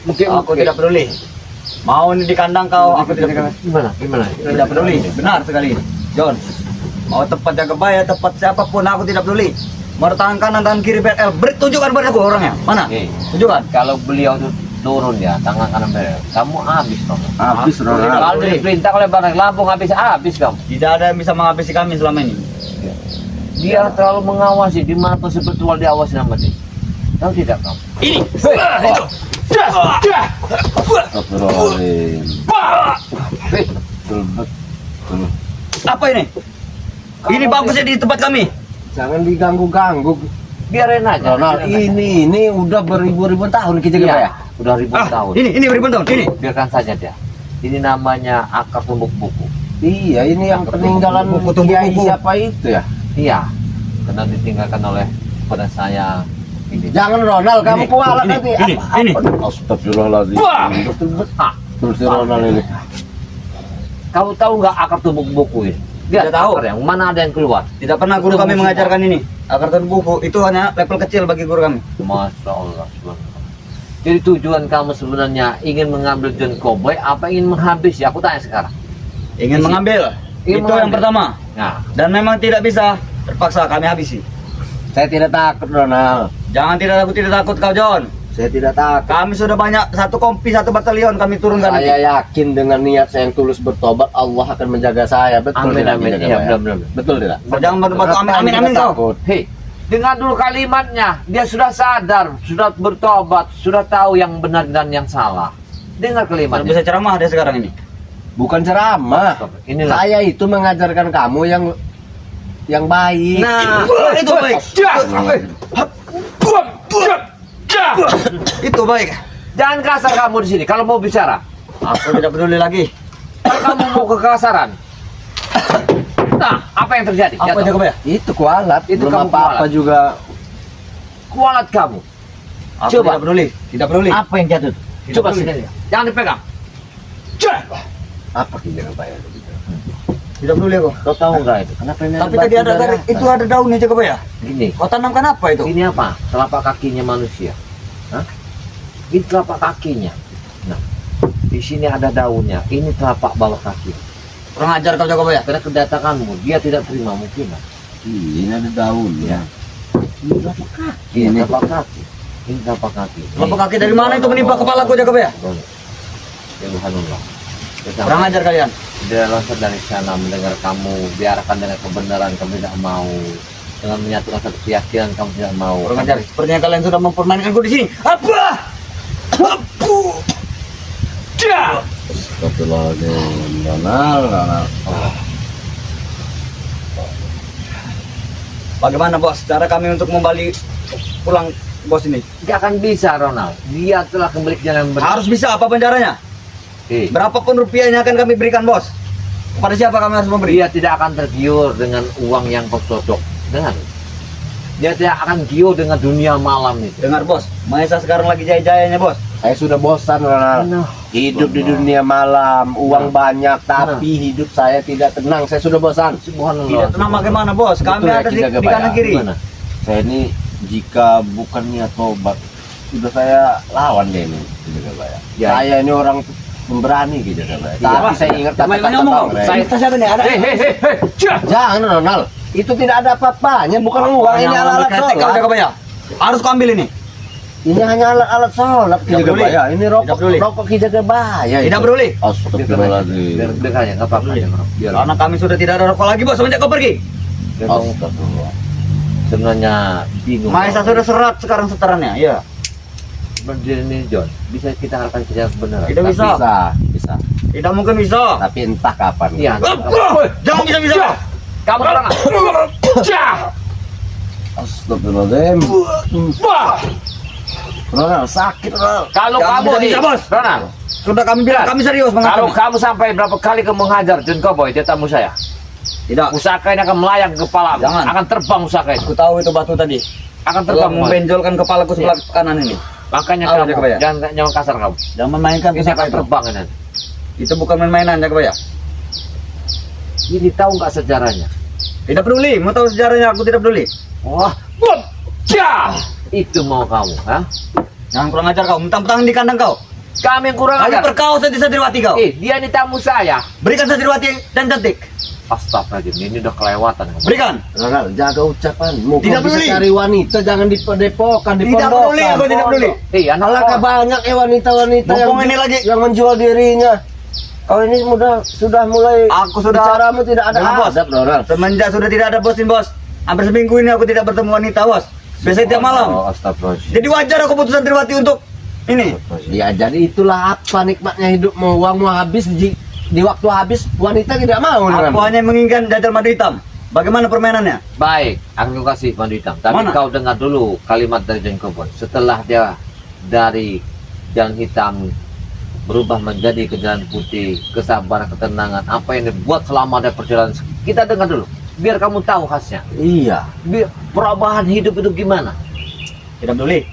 Speaker 3: Mungkin
Speaker 2: Aku tidak peduli. Mau ini di kandang kau, aku tidak peduli.
Speaker 3: Gimana?
Speaker 2: Tidak peduli. Benar sekali. John. Mau tempat Jagabaya, tempat siapapun aku tidak peduli. Mau tangan kanan, tangan kiri BL. Beri tunjukkan padaku orangnya. Mana?
Speaker 3: Oke.
Speaker 2: Tunjukkan.
Speaker 3: Kalau beliau itu turun ya, tangan kanan beliau, kamu habis kamu.
Speaker 1: Habis, Ronald.
Speaker 3: Kalau diperintah oleh Barang Lampung habis kan?
Speaker 2: Tidak ada yang bisa menghabisi kami selama ini.
Speaker 3: Dia terlalu mengawasi, di mana spiritual diawasi nama dia. Tahu tidak kamu?
Speaker 2: Ini.
Speaker 3: Itu.
Speaker 1: Astagfirullahaladzim.
Speaker 3: Hei,
Speaker 1: Betul.
Speaker 2: Apa ini? Ini bagusnya di tempat kami.
Speaker 1: Jangan diganggu-ganggu.
Speaker 3: biarin aja.
Speaker 1: Ronald,
Speaker 3: biarin
Speaker 1: ini udah beribu-ribuan tahun Ki
Speaker 3: aja. Iya,
Speaker 1: Jagabaya.
Speaker 3: udah ribuan tahun.
Speaker 2: Ini beribuan tahun. Ini.
Speaker 3: Biarkan saja dia. Ini namanya akar tumbuk buku.
Speaker 1: Iya, ini yang peninggalan
Speaker 2: Buku, tumbuk
Speaker 1: Kiai
Speaker 2: buku.
Speaker 1: siapa itu ya?
Speaker 3: Iya, karena ditinggalkan oleh pada saya ini.
Speaker 1: Jangan Ronald, kamu
Speaker 2: Ini,
Speaker 1: kualat
Speaker 2: ini,
Speaker 1: nanti.
Speaker 2: ini.
Speaker 1: Astagfirullahaladzim.
Speaker 3: Wah!
Speaker 1: Betul-betul. Terus si Ronald ini.
Speaker 3: Kamu tahu nggak akar tumbuk buku ini? Lihat
Speaker 2: Tidak tahu.
Speaker 3: akar yang mana ada yang keluar.
Speaker 2: Tidak pernah guru kami mengajarkan ini. Akar buku itu hanya level kecil bagi guru kami.
Speaker 3: Masya Allah. Subhanallah. Jadi tujuan kamu sebenarnya ingin mengambil John Cowboy apa ingin menghabisi? Aku tanya sekarang.
Speaker 2: Ingin
Speaker 3: Isi.
Speaker 2: mengambil.
Speaker 3: Ingin
Speaker 2: Itu
Speaker 3: mengambil.
Speaker 2: yang pertama.
Speaker 3: Nah,
Speaker 2: Dan memang tidak bisa. Terpaksa kami habisi.
Speaker 1: Saya tidak takut Ronald.
Speaker 2: Jangan tidak takut kau John.
Speaker 1: Saya tidak takut.
Speaker 2: Kami sudah banyak, satu kompi, satu batalion kami turunkan.
Speaker 1: Saya yakin dengan niat saya yang tulus bertobat, Allah akan menjaga saya. Betul
Speaker 3: amin
Speaker 1: tidak,
Speaker 3: amin.
Speaker 1: Ki
Speaker 3: Iya
Speaker 1: Jagabaya?
Speaker 3: benar.
Speaker 1: Betul tidak?
Speaker 2: Jangan bantu-bantu amin amin amin kau.
Speaker 1: Takut.
Speaker 3: Hei, dengar dulu kalimatnya. Dia sudah sadar, sudah bertobat, sudah tahu yang benar dan yang salah. Dengar
Speaker 2: Tidak
Speaker 3: kalimatnya.
Speaker 2: bisa ceramah dia sekarang ini.
Speaker 1: Bukan ceramah.
Speaker 3: Inilah.
Speaker 1: Saya itu mengajarkan kamu yang baik.
Speaker 2: Nah, itu baik. Itu baik.
Speaker 3: Jangan kasar kamu di sini. Kalau mau bicara,
Speaker 2: Aku tidak peduli lagi.
Speaker 3: kalau kamu mau kekasaran. Nah, apa yang terjadi?
Speaker 2: Apa
Speaker 3: Jatuh.
Speaker 2: Jagabaya?
Speaker 1: Itu kualat.
Speaker 3: Itu
Speaker 1: Belum
Speaker 3: kamu
Speaker 1: apa-apa
Speaker 3: kualat.
Speaker 1: juga.
Speaker 3: Kualat kamu.
Speaker 2: Aku
Speaker 3: Coba.
Speaker 2: tidak peduli. Tidak peduli.
Speaker 3: Apa yang jatuh?
Speaker 2: Tidak
Speaker 3: Coba
Speaker 2: peduli.
Speaker 3: sini. Jangan dipegang.
Speaker 1: Apa Ki Jagabaya?
Speaker 2: Tidak peduli aku.
Speaker 3: Kau tahu nggak itu? Kenapa ini
Speaker 2: Tapi tadi ada
Speaker 3: dari
Speaker 2: itu ada daunnya Jagabaya.
Speaker 3: Gini.
Speaker 2: Kau tanamkan apa itu?
Speaker 3: Ini apa? Telapak kakinya manusia. Hah? Ini telapak kakinya. Nah, di sini ada daunnya. Ini telapak bawah kaki.
Speaker 2: Kurang ajar kau Jagabaya.
Speaker 3: Karena kedatanganmu, dia tidak terima mungkin.
Speaker 1: Ini ada daunnya.
Speaker 3: Ini telapak kaki.
Speaker 1: Ini.
Speaker 3: Telapak kaki. Ini telapak kaki.
Speaker 2: Telapak kaki dari mana itu menimpa kepalaku Jagabaya?
Speaker 3: Subhanallah.
Speaker 2: Kurang ajar kalian.
Speaker 3: Dia langsung dari sana mendengar kamu biarkan dengan kebenaran, kamu tidak mau dengan menyatukan satu keyakinan, kamu tidak mau.
Speaker 2: Kurang ajar. Sepertinya kalian sudah mempermainkanku di sini. Apa? Apu. Dah.
Speaker 1: Astagfirullahaladzim. Ronald.
Speaker 2: Bagaimana bos? Cara kami untuk kembali pulang bos ini?
Speaker 3: Tidak akan bisa, Ronald. Dia telah kembali ke jalan yang benar.
Speaker 2: Harus bisa apa caranya? Berapapun rupiahnya akan kami berikan bos. Kepada siapa kami harus memberi?
Speaker 3: Dia tidak akan tergiur dengan uang yang kau sodok. Dengar. dia tidak akan gio dengan dunia malam itu.
Speaker 2: Dengar bos, Mahesa sekarang lagi jaya-jayanya bos.
Speaker 1: Saya sudah bosan Ronald.
Speaker 3: Nah,
Speaker 1: Hidup di dunia malam, uang banyak, tapi hidup saya tidak tenang. Saya sudah bosan.
Speaker 3: Subhanallah.
Speaker 2: Tidak tenang bagaimana bos? Kami
Speaker 1: Betul ya,
Speaker 2: ada di
Speaker 1: Ki Jaga
Speaker 2: kanan
Speaker 1: Baya?
Speaker 2: kiri.
Speaker 3: Gimana?
Speaker 1: Saya ini jika bukan niat tobat, sudah saya lawan dia ini, Ki Jaga Baya.
Speaker 3: Ya.
Speaker 1: Saya ini orang pemberani Ki Jaga Baya.
Speaker 3: Iya.
Speaker 1: Tapi saya ingat
Speaker 2: Main
Speaker 1: kata-kata
Speaker 2: ngomong.
Speaker 1: Bang Rey.
Speaker 2: Saya siapa nih? Ada.
Speaker 1: Jangan Ronald, itu tidak ada apa-apanya, bukan uang ini alat-alat
Speaker 2: Kau
Speaker 1: sholat.
Speaker 2: Jaga Baya. Harus kau ambil ini.
Speaker 1: Ini hanya alat-alat sholat Ki
Speaker 2: Tidak
Speaker 1: Jaga
Speaker 2: peduli.
Speaker 1: Baya. Ini
Speaker 2: Tidak peduli.
Speaker 1: rokok Ki Jaga Baya.
Speaker 2: Tidak
Speaker 1: itu.
Speaker 2: peduli.
Speaker 1: Astagfirullahaladzim.
Speaker 3: Biar aja, nggak apa-apa. Biar
Speaker 2: Karena kami sudah tidak ada rokok lagi bos semenjak kau pergi.
Speaker 1: Astagfirullah.
Speaker 3: sebenarnya bingung.
Speaker 2: Mahesa sudah serat sekarang setorannya. Iya.
Speaker 3: Berdiri ini John, bisa kita harapkan kerja benar.
Speaker 2: Tidak bisa.
Speaker 1: Bisa.
Speaker 2: Tidak mungkin bisa.
Speaker 1: Tapi entah kapan.
Speaker 3: Iya.
Speaker 2: Jangan bisa-bisa.
Speaker 3: Kamu orang.
Speaker 1: Astagfirullahaladzim. Ronald sakit Ronald.
Speaker 3: Kalau
Speaker 2: Jangan
Speaker 3: kamu
Speaker 2: bisa-bisa,
Speaker 3: nih,
Speaker 2: bos.
Speaker 3: Ronald,
Speaker 2: Sudah kami bilang, kami serius
Speaker 3: kalau
Speaker 2: mengancam.
Speaker 3: kamu sampai berapa kali kamu menghajar John Cowboy dia tamu saya,
Speaker 2: Tidak.
Speaker 3: pusaka ini akan melayang ke kepala,
Speaker 2: Jangan.
Speaker 3: akan terbang pusaka itu,
Speaker 2: Aku tahu itu batu tadi.
Speaker 3: akan
Speaker 2: Telah
Speaker 3: terbang. Mas.
Speaker 2: membenjolkan kepalaku sebelah kanan ini.
Speaker 3: Makanya
Speaker 2: Ayo,
Speaker 3: kamu
Speaker 2: Jaga Baya.
Speaker 3: jangan kasar kamu.
Speaker 2: Jangan memainkan
Speaker 3: Ini
Speaker 2: pusaka
Speaker 3: akan
Speaker 2: itu.
Speaker 3: terbang ini.
Speaker 2: Itu bukan main-mainan Jaga Baya.
Speaker 3: Jadi tahu nggak sejarahnya?
Speaker 2: Tidak peduli, mau tahu sejarahnya aku tidak peduli.
Speaker 3: Wah, itu mau kamu, ha?
Speaker 2: Jangan kurang ajar kau, mentang-mentang di kandang kau.
Speaker 3: Kami yang kurang
Speaker 2: Kami
Speaker 3: ajar.
Speaker 2: perkau Santriwati kau.
Speaker 3: Dia ini tamu saya.
Speaker 2: Berikan Santriwati dan cantik.
Speaker 3: Astagfirullahaladzim, ini udah kelewatan.
Speaker 2: Berikan.
Speaker 1: Ronald, jaga ucapanmu.
Speaker 2: Tidak
Speaker 1: Kau bisa
Speaker 2: peduli.
Speaker 1: cari wanita, jangan di padepokan, di
Speaker 2: Tidak
Speaker 1: pondokan.
Speaker 2: peduli, aku tidak peduli.
Speaker 3: Anak
Speaker 1: Alangkah banyak wanita-wanita yang
Speaker 2: Mumpung ini lagi.
Speaker 1: yang menjual dirinya. Kau ini sudah mulai
Speaker 2: Aku sudah.
Speaker 1: bicaramu tidak ada
Speaker 2: Jangan, bos.
Speaker 1: adab Ronald.
Speaker 2: Semenjak sudah tidak ada bos, bos. Hampir seminggu ini aku tidak bertemu wanita bos. Biasanya tiap malam.
Speaker 1: Oh, astagfirullahaladzim.
Speaker 2: Jadi wajar aku putus Santriwati untuk ini.
Speaker 1: Ya jadi itulah apa nikmatnya hidupmu. Uangmu habis di waktu habis wanita tidak mau
Speaker 2: Aku
Speaker 1: denganmu.
Speaker 2: hanya menginginkan jajal madu hitam. Bagaimana permainannya?
Speaker 3: Baik, akan kasih madu hitam. Tapi
Speaker 2: Mana?
Speaker 3: kau dengar dulu kalimat dari John Cowboy. Setelah dia dari jalan hitam berubah menjadi ke jalan putih, kesabaran, ketenangan, apa yang dibuat selama ada perjalanan. Kita dengar dulu, biar kamu tahu khasnya.
Speaker 1: Iya.
Speaker 3: Biar perubahan hidup itu gimana?
Speaker 2: Tidak peduli.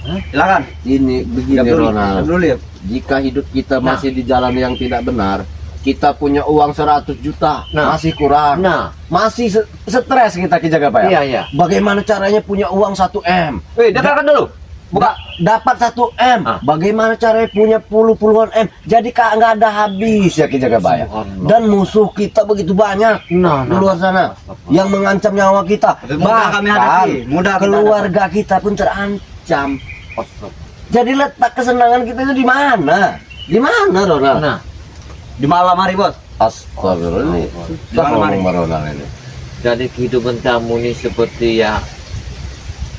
Speaker 3: Hah?
Speaker 2: Silakan.
Speaker 1: Ini begini
Speaker 2: Tidak peduli.
Speaker 1: Ronald.
Speaker 2: Tidak peduli.
Speaker 1: Jika hidup kita
Speaker 3: Nah.
Speaker 1: masih di jalan yang tidak benar, kita punya uang 100 juta,
Speaker 3: Nah.
Speaker 1: masih kurang.
Speaker 3: Nah,
Speaker 1: Masih stres kita Ki Jaga Baya.
Speaker 3: iya, iya.
Speaker 1: Bagaimana caranya punya uang 1 M?
Speaker 3: Dengarkan dulu.
Speaker 1: Dapat 1 M.
Speaker 3: Ah.
Speaker 1: Bagaimana caranya punya puluhan M? Jadi nggak ada habis ya Ki Jaga Baya.
Speaker 3: Subhanallah.
Speaker 1: Dan musuh kita begitu banyak
Speaker 3: Nah,
Speaker 1: di luar sana
Speaker 3: Astagfirullah.
Speaker 1: yang mengancam nyawa kita.
Speaker 2: Mudah kami hadapi, mudah kita
Speaker 1: keluarga kita pun terancam.
Speaker 3: Astagfirullah.
Speaker 1: Jadi letak kesenangan kita itu di mana? Di mana Ronald?
Speaker 3: Nah,
Speaker 2: Di malam hari bos.
Speaker 1: Astagfirullah ini.
Speaker 2: Di mana, Mari?
Speaker 1: Ngomong Ronald ini.
Speaker 3: jadi kehidupan kamu ini seperti ya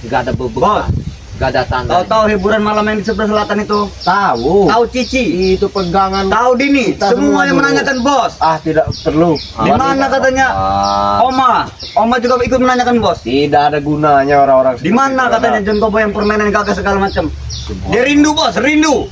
Speaker 3: nggak ada beban, nggak ada tanda.
Speaker 2: Kau tahu hiburan malam yang di sebelah selatan itu?
Speaker 1: Tahu.
Speaker 2: Tahu Cici?
Speaker 1: Itu pegangan.
Speaker 2: Tahu Dini?
Speaker 1: Kita semua
Speaker 2: Semua yang
Speaker 1: dulu.
Speaker 2: menanyakan bos.
Speaker 1: Ah, tidak perlu.
Speaker 2: Di mana katanya? Oma. Oma juga ikut menanyakan bos.
Speaker 1: Tidak ada gunanya orang-orang.
Speaker 2: Di mana katanya John Cowboy yang permainan gagah segala macam? Dia rindu bos, rindu.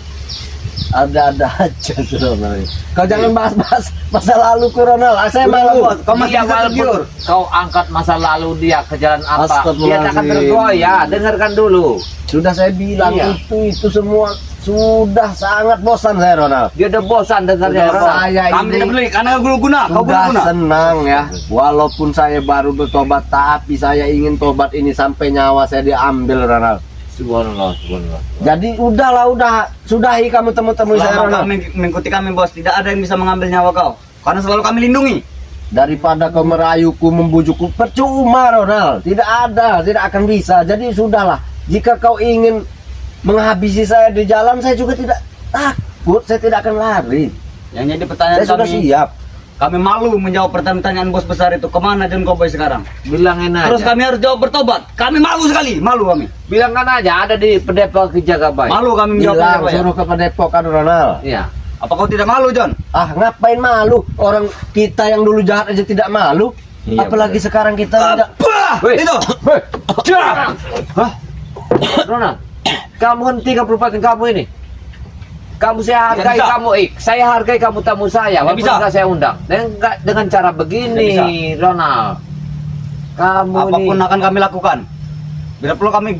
Speaker 1: Ada-ada aja tuh, Ronald. Kau jangan bahas-bahas masa lalu ku Ronald. Ah, saya malah
Speaker 2: Bos, kau masih
Speaker 3: Dia
Speaker 2: bisa
Speaker 3: walaupun
Speaker 2: tergiur.
Speaker 3: kau angkat masa lalu dia ke jalan apa, dia tak akan
Speaker 1: Astagfirullahaladzim.
Speaker 3: tergoyah. Dengarkan dulu.
Speaker 1: sudah saya bilang
Speaker 3: Iya.
Speaker 1: itu semua sudah sangat bosan saya Ronald.
Speaker 3: Dia udah bosan dengarnya.
Speaker 1: Sudah,
Speaker 3: Ronald.
Speaker 1: saya
Speaker 2: Kami
Speaker 1: ini
Speaker 2: tidak peduli karena kau guna, kau
Speaker 1: sudah
Speaker 2: guna.
Speaker 1: senang ya. Walaupun saya baru bertobat, tapi saya ingin tobat ini sampai nyawa saya diambil Ronald.
Speaker 3: Subhanallah, subhanallah.
Speaker 1: Jadi udah sudahi kamu temu-temu saya
Speaker 2: Selama kau
Speaker 1: Ronald.
Speaker 2: mengikuti kami bos, tidak ada yang bisa mengambil nyawa kau. Karena selalu kami lindungi.
Speaker 1: Daripada kau merayuku, membujukku, percuma Ronald. Tidak akan bisa. Jadi sudahlah. Jika kau ingin menghabisi saya di jalan, saya juga tidak takut. Saya tidak akan lari.
Speaker 2: Yang jadi pertanyaan
Speaker 1: Saya sudah
Speaker 2: kami,
Speaker 1: siap.
Speaker 2: kami malu menjawab pertanyaan bos besar itu. Kemana John Cowboy sekarang?
Speaker 3: Bilangin aja.
Speaker 2: Terus kami harus jawab bertobat. Kami malu sekali, malu kami.
Speaker 3: Bilangkan aja ada di Pedepok Ki Jaga Baya.
Speaker 2: Malu kami menjawab
Speaker 1: Bilang
Speaker 2: Jaga Baya.
Speaker 1: suruh ke Padepokan Ronald.
Speaker 3: Iya.
Speaker 2: Apa kau tidak malu John?
Speaker 1: Ah, ngapain malu? Orang kita yang dulu jahat aja tidak malu.
Speaker 3: Iya,
Speaker 1: Apalagi sekarang kita tidak.
Speaker 2: Apa?
Speaker 3: Weh.
Speaker 2: Itu.
Speaker 3: Hah? Ronald, kamu hentikan perbuatan kamu ini. Kamu saya hargai
Speaker 2: bisa.
Speaker 3: kamu, saya hargai kamu tamu saya.
Speaker 2: Tidak
Speaker 3: Walaupun
Speaker 2: bisa.
Speaker 3: nggak saya undang. Dengan cara begini,
Speaker 2: Tidak
Speaker 3: Ronald. Kamu
Speaker 2: Apapun
Speaker 3: ini.
Speaker 2: akan kami lakukan. Bila perlu kami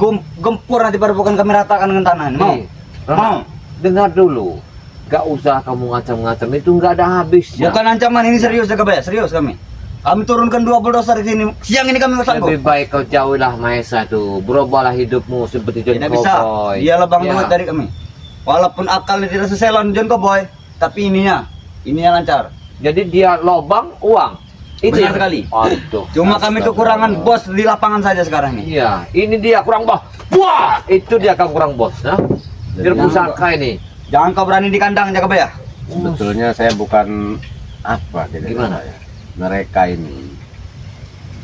Speaker 2: gempur nanti pada bukan kami ratakan dengan tanah. Mau?
Speaker 3: Nih, Ronald, dengar dulu. Gak usah kamu ngacam-ngacam, itu nggak ada habisnya.
Speaker 2: Bukan ancaman, ini serius Jagabaya, serius kami. Kami turunkan 2 bulldozer di sini. Siang ini kami sanggup.
Speaker 3: Lebih baik kau jauhilah Mahesa itu. Berubahlah hidupmu seperti John
Speaker 2: Tidak bisa.
Speaker 3: Cowboy.
Speaker 2: Dialah bang
Speaker 3: Ya.
Speaker 2: duit dari kami. Walaupun akalnya tidak seselon John Cowboy, tapi ininya lancar.
Speaker 3: Jadi dia lobang uang. Itu
Speaker 2: Benar
Speaker 3: yang-
Speaker 2: sekali.
Speaker 3: Aduh.
Speaker 2: Cuma kami kekurangan bos di lapangan saja sekarang ini.
Speaker 3: Iya, ini dia kurang bos. Wah, itu dia kan kurang bos. Nah, dia
Speaker 2: Jangan,
Speaker 3: pusaka ini.
Speaker 2: Jangan kau berani di kandang Jagabaya.
Speaker 1: Sebetulnya saya bukan apa tidak
Speaker 3: Gimana?
Speaker 1: saya. Mereka ini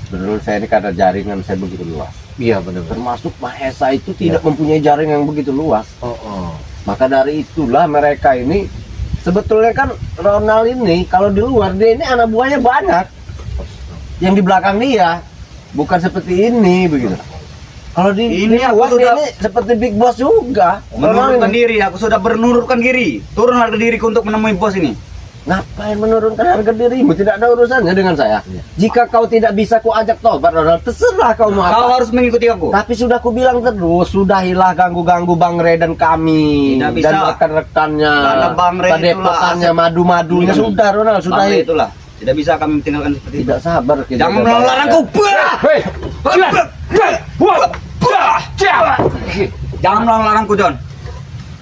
Speaker 1: menurut saya ini karena jaringan saya begitu luas.
Speaker 3: Iya benar.
Speaker 1: Termasuk Mahesa itu tidak mempunyai jaringan yang begitu luas.
Speaker 3: Oh, oh.
Speaker 1: Maka dari itulah mereka ini sebetulnya kan Ronald ini kalau di luar dia ini anak buahnya banyak. Yang di belakang dia bukan seperti ini begitu. Kalau di
Speaker 2: Ini
Speaker 1: di
Speaker 2: aku
Speaker 1: luar dia
Speaker 2: sudah-
Speaker 1: ini seperti Big Boss juga. Ronald
Speaker 2: Menurunkan
Speaker 1: ini.
Speaker 2: diri, aku sudah menurunkan diri. Turun harga diriku untuk menemui bos ini.
Speaker 1: Ngapain menurunkan harga dirimu? Tidak ada urusannya dengan saya.
Speaker 3: Iya.
Speaker 1: Jika kau tidak bisa ku ajak tobat, Ronald, terserah kau mau
Speaker 2: Kau
Speaker 1: apa.
Speaker 2: harus mengikuti aku.
Speaker 1: Tapi sudah ku bilang terus, sudahilah ganggu-ganggu Bang Ray dan kami
Speaker 2: Tidak bisa.
Speaker 1: dan rekan-rekannya,
Speaker 2: Karena Bang Ray
Speaker 1: padepokannya,
Speaker 2: itulah
Speaker 1: madu-madunya.
Speaker 2: Hmm.
Speaker 1: Sudah, Ronald,
Speaker 2: Bang,
Speaker 1: sudahi.
Speaker 2: itulah. Tidak bisa kami tinggalkan seperti itu.
Speaker 1: Tidak sabar kita.
Speaker 2: Jangan melarangku.
Speaker 3: Hei,
Speaker 2: Jangan melarangku, John.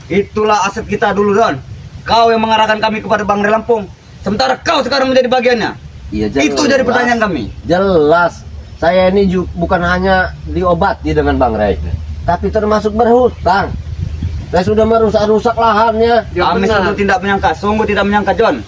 Speaker 2: Itulah aset kita dulu, John. Kau yang mengarahkan kami kepada Bang Ray Lampung. Sementara kau sekarang menjadi bagiannya.
Speaker 1: Iya, jelas.
Speaker 2: Itu jadi pertanyaan kami.
Speaker 1: Jelas. Saya ini bukan hanya diobati dengan Bang Ray, tapi termasuk berhutang. Saya sudah merusak-rusak lahannya.
Speaker 3: Ya,
Speaker 2: Kami
Speaker 3: benar.
Speaker 2: sungguh tidak menyangka, John.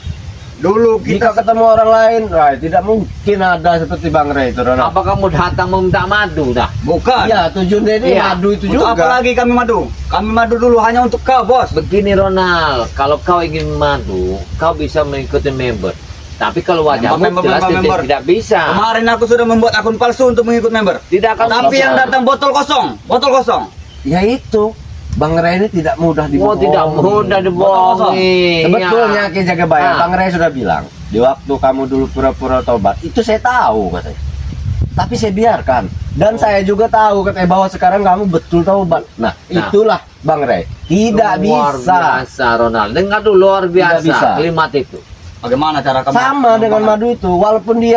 Speaker 2: Dulu
Speaker 1: Jika
Speaker 2: kita
Speaker 1: ketemu orang lain, Ray, tidak mungkin ada seperti Bang Ray itu, Ronald.
Speaker 3: apa kamu datang meminta madu dah?
Speaker 2: bukan.
Speaker 1: Iya, tujuannya ini
Speaker 3: Iya.
Speaker 1: madu itu
Speaker 2: Untuk apa
Speaker 1: juga.
Speaker 2: lagi kami madu? Kami madu dulu hanya untuk kau, bos.
Speaker 3: Begini Ronald, kalau kau ingin madu, kau bisa mengikuti member. Tapi kalau wajahmu
Speaker 2: Member,
Speaker 3: jelas
Speaker 2: member.
Speaker 3: tidak bisa.
Speaker 2: Kemarin aku sudah membuat akun palsu untuk mengikut member.
Speaker 3: Tidak akan
Speaker 2: Tapi
Speaker 3: bisa.
Speaker 2: yang datang botol kosong.
Speaker 1: Ya itu, Bang Ray ini tidak mudah
Speaker 3: Oh,
Speaker 1: dibohongi.
Speaker 3: tidak mudah dibohongi.
Speaker 1: Sebetulnya
Speaker 3: Ya.
Speaker 1: Ki Jagabaya,
Speaker 3: Ah.
Speaker 1: Bang Ray sudah bilang, di waktu kamu dulu pura-pura tobat, itu saya tahu katanya. Tapi saya biarkan. Dan saya juga tahu katanya bahwa sekarang kamu betul tobat. Nah, itulah Bang Ray. Tidak
Speaker 3: luar
Speaker 1: bisa.
Speaker 3: biasa Ronald. Dengar dulu luar biasa
Speaker 1: bisa.
Speaker 3: kalimat itu.
Speaker 2: Bagaimana cara kamu?
Speaker 1: Sama dengan madu itu, walaupun dia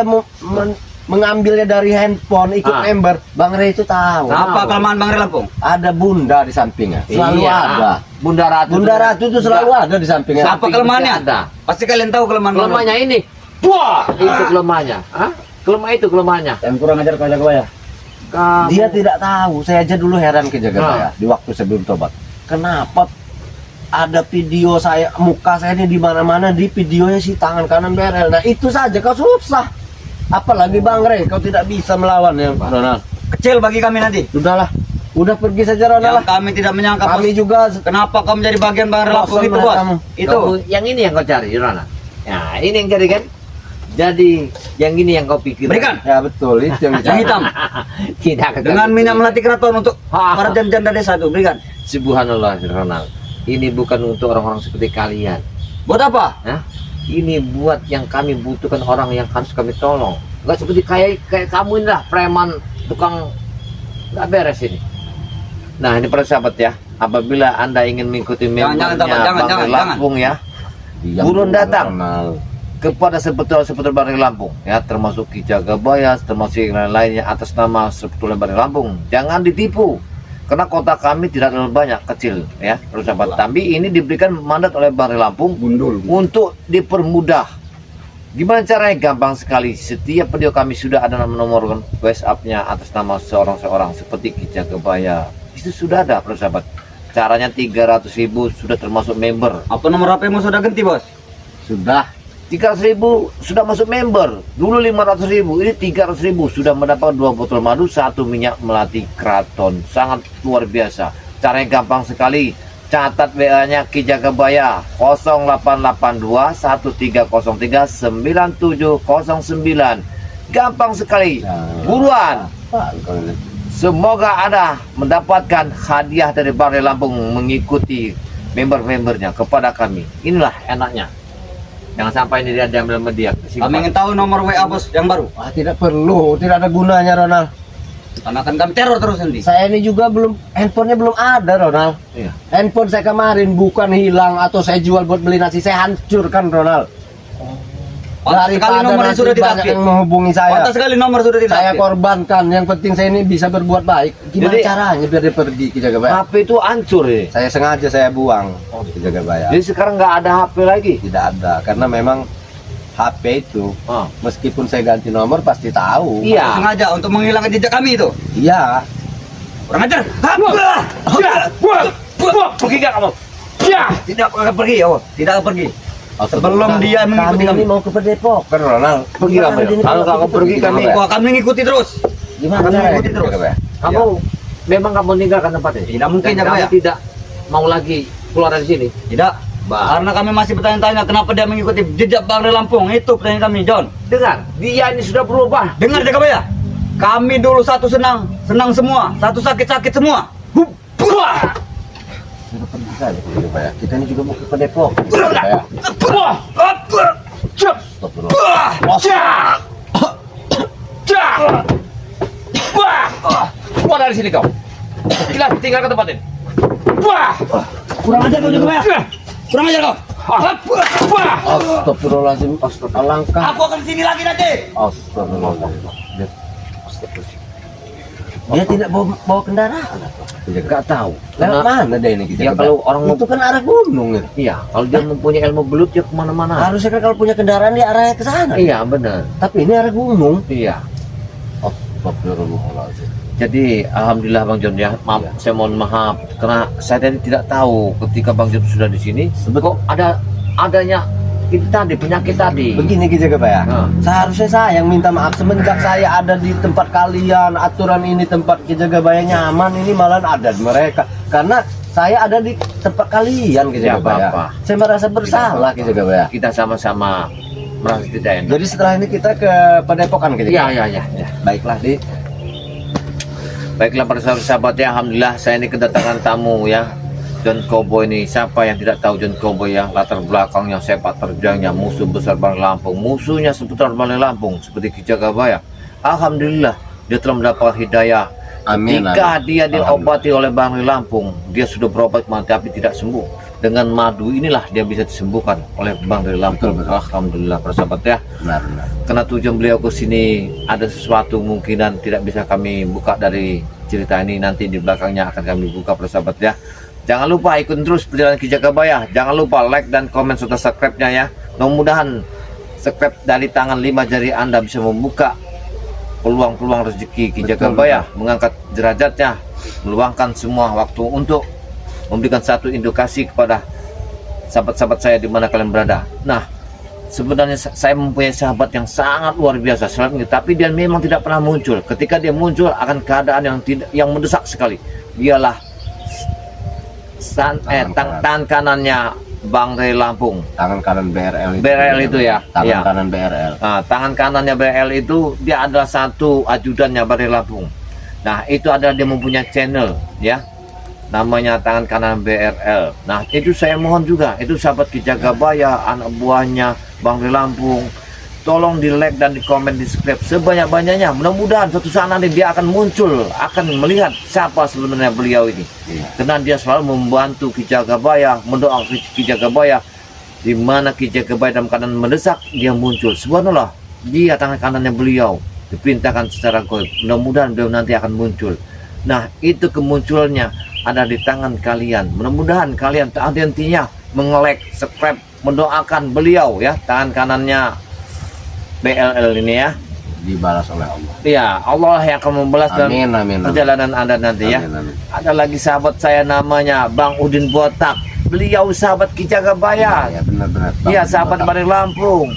Speaker 1: mengambilnya dari handphone ikut
Speaker 3: Ah.
Speaker 1: member, Bang Ray itu tahu.
Speaker 2: Apa kelemahan Bang Ray Lampung?
Speaker 1: Ada bunda di sampingnya, selalu
Speaker 3: Iya.
Speaker 1: ada.
Speaker 3: Bunda Ratu.
Speaker 1: Bunda Ratu itu selalu ada di sampingnya.
Speaker 2: Apa kelemahannya?
Speaker 3: Ada.
Speaker 2: Pasti kalian tahu kelemahan Bang Ray.
Speaker 3: Kelemahannya ini. Wah, itu kelemahannya. Hah? Kelemahan itu kelemahannya.
Speaker 2: Yang kurang ajar kau Jagabaya.
Speaker 3: Kamu
Speaker 1: Dia tidak tahu. Saya aja dulu heran ke Jagabaya di waktu sebelum tobat. Kenapa ada video saya, muka saya ini di mana-mana, di videonya si tangan kanan berel. Nah itu saja kau susah. Apalagi Bang Ray, kau tidak bisa melawan ya Ronald.
Speaker 2: Kecil bagi kami nanti.
Speaker 1: Sudahlah, udah pergi saja Ronald
Speaker 2: Yang
Speaker 1: lah.
Speaker 2: kami tidak menyangka
Speaker 1: Kami
Speaker 2: bos.
Speaker 1: juga
Speaker 2: Kenapa kau menjadi bagian Bang Ray Lampung
Speaker 1: Bosan
Speaker 2: itu,
Speaker 1: melihat
Speaker 2: bos?
Speaker 1: kamu.
Speaker 2: Itu.
Speaker 3: yang ini yang kau cari, Ronald. Nah, ini yang cari kan? Jadi, yang ini yang kau pikir.
Speaker 2: Berikan.
Speaker 1: ya betul itu yang
Speaker 2: Yang
Speaker 1: dicari.
Speaker 2: hitam.
Speaker 3: Tidak akan
Speaker 2: Dengan
Speaker 3: kami
Speaker 2: minyak
Speaker 3: beri.
Speaker 2: melati keraton untuk para janda desa itu. Berikan.
Speaker 3: Subhanallah, Ronald. Ini bukan untuk orang-orang seperti kalian.
Speaker 2: Buat apa?
Speaker 3: Hah? Ini buat yang kami butuhkan, orang yang harus kami tolong. Enggak seperti kayak kamu ini lah, preman, tukang nggak beres ini. Nah, ini para sahabat ya, apabila Anda ingin mengikuti membernya Bang Ray Lampung ya,
Speaker 1: Diam
Speaker 3: Burun
Speaker 1: dulu,
Speaker 3: datang.
Speaker 1: Ronald.
Speaker 3: kepada seputar Bang Ray Lampung ya, termasuk Ki Jagabaya, termasuk yang lain-lainnya atas nama seputar Bang Ray Lampung. Jangan ditipu. Karena kota kami tidak terlalu banyak, kecil ya, terus sahabat. Tapi ini diberikan mandat oleh Bang Ray Lampung
Speaker 2: Gundul.
Speaker 3: untuk dipermudah. Gimana caranya? Gampang sekali. Setiap video kami sudah ada nomor WhatsApp-nya atas nama seorang-seorang seperti Ki Jagabaya. Itu sudah ada, terus sahabat. Caranya 300.000 sudah termasuk member.
Speaker 2: Apa nomor HP-mu sudah ganti, bos?
Speaker 1: Sudah.
Speaker 3: 300.000 sudah masuk member. Dulu 500.000, ini 300.000 sudah mendapat 2 botol madu, 1 minyak melati keraton. Sangat luar biasa. Caranya gampang sekali. Catat WA-nya Ki Jagabaya 0882 1303 9709. Gampang sekali. Buruan.
Speaker 1: Pak, kau ini.
Speaker 3: Semoga Anda mendapatkan hadiah dari Bang Ray Lampung mengikuti member-membernya kepada kami. Inilah enaknya. Jangan sampai ini dia diambil media.
Speaker 2: Kami ingin tahu nomor WA bos yang baru.
Speaker 1: Ah, tidak perlu, tidak ada gunanya Ronald.
Speaker 2: Karena akan kami teror terus nanti.
Speaker 1: Saya ini juga handphonenya belum ada, Ronald.
Speaker 3: Iya.
Speaker 1: Handphone saya kemarin bukan hilang atau saya jual buat beli nasi, saya hancurkan, Ronald.
Speaker 2: Pantas sekali nomornya
Speaker 1: nanti
Speaker 2: sudah
Speaker 1: banyak
Speaker 2: ditakdir.
Speaker 1: yang menghubungi saya.
Speaker 2: Pantas sekali nomor sudah
Speaker 1: Saya
Speaker 2: ditakdir.
Speaker 1: korbankan, yang penting saya ini bisa berbuat baik. Gimana
Speaker 3: Jadi-
Speaker 1: caranya biar dia pergi ke Jagabaya?
Speaker 3: HP itu hancur ini.
Speaker 1: Saya sengaja saya buang ke Jagabaya.
Speaker 3: Jadi sekarang nggak ada HP lagi.
Speaker 1: Tidak ada, karena memang HP itu
Speaker 3: Ah.
Speaker 1: meskipun saya ganti nomor pasti tahu.
Speaker 3: Iya.
Speaker 2: Sengaja untuk menghilangkan jejak kami itu.
Speaker 1: Iya.
Speaker 2: Kurang ajar.
Speaker 3: Pergi gak kamu?
Speaker 2: Tidak akan pergi, oh. Tidak akan pergi. Sebelum dia mengikuti
Speaker 1: kami
Speaker 2: kami.
Speaker 1: mau ke Padepokan, Ronald.
Speaker 3: Pergi
Speaker 1: Gimana
Speaker 3: kamu.
Speaker 1: dia ini
Speaker 3: Kalau kamu pergi, kami-
Speaker 1: Jagabaya?
Speaker 2: Wah, kami mengikuti terus.
Speaker 1: Gimana
Speaker 2: Kami
Speaker 1: caranya
Speaker 2: ikuti
Speaker 1: ke
Speaker 2: terus.
Speaker 1: Jagabaya?
Speaker 3: Kamu memang kamu meninggalkan tempat ini?
Speaker 2: Tidak mungkin,
Speaker 3: Dan
Speaker 2: Jagabaya.
Speaker 3: kamu tidak mau lagi keluar dari sini?
Speaker 2: Tidak.
Speaker 3: Bah.
Speaker 2: Karena kami masih bertanya-tanya kenapa dia mengikuti jejak Bang Ray Lampung. Itu pertanyaan kami, John.
Speaker 3: Dengar, dia ini sudah berubah.
Speaker 2: Dengar Jagabaya. Kami dulu satu senang semua, satu sakit semua. Buah!
Speaker 1: Sudah pergi saja ke Jagabaya. Kita ini juga mau ke Padepokan. Jagabaya. Astagfirullah.
Speaker 3: Keluar dari sini kau. Gila, tinggalkan tempat ini.
Speaker 2: Kurang ajar kau Jagabaya. Kurang ajar kau.
Speaker 1: Astagfirullahaladzim. Alangkah.
Speaker 2: Aku akan sini lagi nanti.
Speaker 1: Astagfirullahaladzim. Dia tidak bawa kendaraan. Dia nggak tahu. Lewat mana dia ini?
Speaker 3: Ya, kalau orang mau-
Speaker 1: itu kan arah gunung. Ya.
Speaker 3: Iya, kalau dia mempunyai ilmu belut ya kemana-mana.
Speaker 1: Harusnya kan kalau punya kendaraan dia arahnya ke sana.
Speaker 3: Iya, benar.
Speaker 1: Tapi ini arah gunung.
Speaker 3: Iya.
Speaker 1: Astagfirullahaladzim.
Speaker 3: Jadi alhamdulillah Bang John ya, maaf,
Speaker 1: Iya.
Speaker 3: saya mohon maaf karena saya tadi tidak tahu ketika Bang John sudah di sini, kok adanya ini tadi penyakit tadi.
Speaker 1: Begini Ki Jagabaya.
Speaker 3: Nah.
Speaker 1: Seharusnya saya yang minta maaf semenjak saya ada di tempat kalian, aturan ini tempat Ki Jagabaya nyaman, ini malah ada di mereka. Karena saya ada di tempat kalian Ki
Speaker 3: Ya,
Speaker 1: Jagabaya.
Speaker 3: apa-apa.
Speaker 1: Saya merasa bersalah Ki Jagabaya.
Speaker 3: Kita sama-sama merasa tidak enak.
Speaker 1: Jadi setelah ini kita ke Padepokan Ki
Speaker 3: Iya,
Speaker 1: Jagabaya.
Speaker 3: iya.
Speaker 1: Baiklah, Di.
Speaker 3: Baiklah para sahabat ya, alhamdulillah saya ini kedatangan tamu ya. John Cowboy ini, siapa yang tidak tahu John Cowboy ya, latar belakangnya, sepak terjangnya, musuh besar Bang Lampung, musuhnya seputar Bang Lampung seperti Ki Jagabaya. Alhamdulillah dia telah mendapat hidayah.
Speaker 1: Amin,
Speaker 3: Ketika
Speaker 1: amin.
Speaker 3: dia diobati oleh Bang Lampung, dia sudah berobat tapi tidak sembuh. Dengan madu inilah dia bisa disembuhkan oleh Bang Lampung.
Speaker 1: Betul, betul.
Speaker 3: Alhamdulillah para sahabat ya.
Speaker 1: Benar.
Speaker 3: Karena tujuan beliau ke sini ada sesuatu mungkinan tidak bisa kami buka dari cerita ini, nanti di belakangnya akan kami buka persahabat ya. Jangan lupa ikutin terus perjalanan Ki Jagabaya. Jangan lupa like dan komen serta subscribe-nya ya. Mudah-mudahan subscribe dari tangan 5 jari Anda bisa membuka peluang-peluang rezeki Ki Jagabaya, mengangkat derajatnya, meluangkan semua waktu untuk memberikan satu edukasi kepada sahabat-sahabat saya di mana kalian berada. Nah, sebenarnya saya mempunyai sahabat yang sangat luar biasa selain ini, tapi dia memang tidak pernah muncul. Ketika dia muncul akan keadaan yang mendesak sekali. Dialah tangan kanannya Bang Ray Lampung.
Speaker 1: Tangan kanan BRL itu.
Speaker 3: BRL itu ya.
Speaker 1: Tangan
Speaker 3: Iya.
Speaker 1: kanan BRL.
Speaker 3: Nah, tangan kanannya BRL itu dia adalah satu ajudannya Bang Ray Lampung. Nah, itu adalah dia mempunyai channel ya. Namanya tangan kanan BRL. Nah, itu saya mohon juga, itu sahabat Ki Jagabaya, anak buahnya Bang Ray Lampung, tolong di like dan di komen, di subscribe sebanyak-banyaknya. Mudah-mudahan suatu saat nanti dia akan muncul, akan melihat siapa sebenarnya beliau ini.
Speaker 1: Iya.
Speaker 3: Karena dia selalu membantu Ki Jagabaya, mendoakan Ki Jagabaya. Di mana Ki Jagabaya dalam keadaan mendesak, dia muncul. Subhanallah, dia tangan kanannya beliau diperintahkan secara goib. Mudah-mudahan beliau nanti akan muncul. Nah, itu kemunculannya ada di tangan kalian. Mudah-mudahan kalian tak henti-hentinya meng-like, subscribe, mendoakan beliau ya, tangan kanannya BLL ini ya.
Speaker 1: Dibalas oleh Allah.
Speaker 3: Iya, Allah yang akan membalas dan
Speaker 1: Amin, amin, amin.
Speaker 3: perjalanan Anda nanti ya.
Speaker 1: Amin, amin.
Speaker 3: Ada lagi sahabat saya namanya Bang Udin Botak. Beliau sahabat Ki Jagabaya.
Speaker 1: Ya, benar-benar.
Speaker 3: Iya, sahabat Bari Lampung.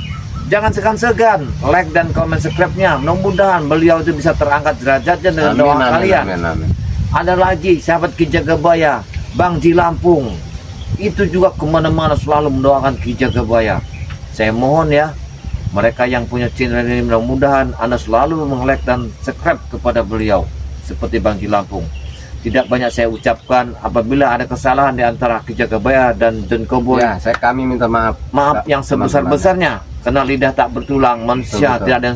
Speaker 3: Jangan segan-segan like dan komen subscribe-nya. Mudah-mudahan beliau itu bisa terangkat derajatnya dengan
Speaker 1: Amin,
Speaker 3: doa
Speaker 1: amin,
Speaker 3: kalian.
Speaker 1: amin, amin.
Speaker 3: Ada lagi sahabat Ki Jagabaya, Bang Ji Lampung. Itu juga kemana-mana selalu mendoakan Ki Jagabaya. Saya mohon ya, mereka yang punya channel ini mudah-mudahan Anda selalu meng-like dan subscribe kepada beliau seperti Bang Ji Lampung. Tidak banyak saya ucapkan, apabila ada kesalahan di antara Ki Jagabaya dan John Cowboy,
Speaker 1: Ya, kami minta maaf.
Speaker 3: maaf yang sebesar-besarnya. Karena lidah tak bertulang, manusia
Speaker 1: Betul.
Speaker 3: tidak ada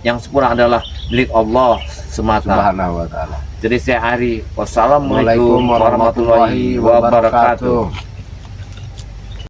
Speaker 3: yang sempurna adalah milik Allah semata.
Speaker 1: Subhanahu wa ta'ala.
Speaker 3: Jadi saya akhiri, wassalamualaikum warahmatullahi wabarakatuh.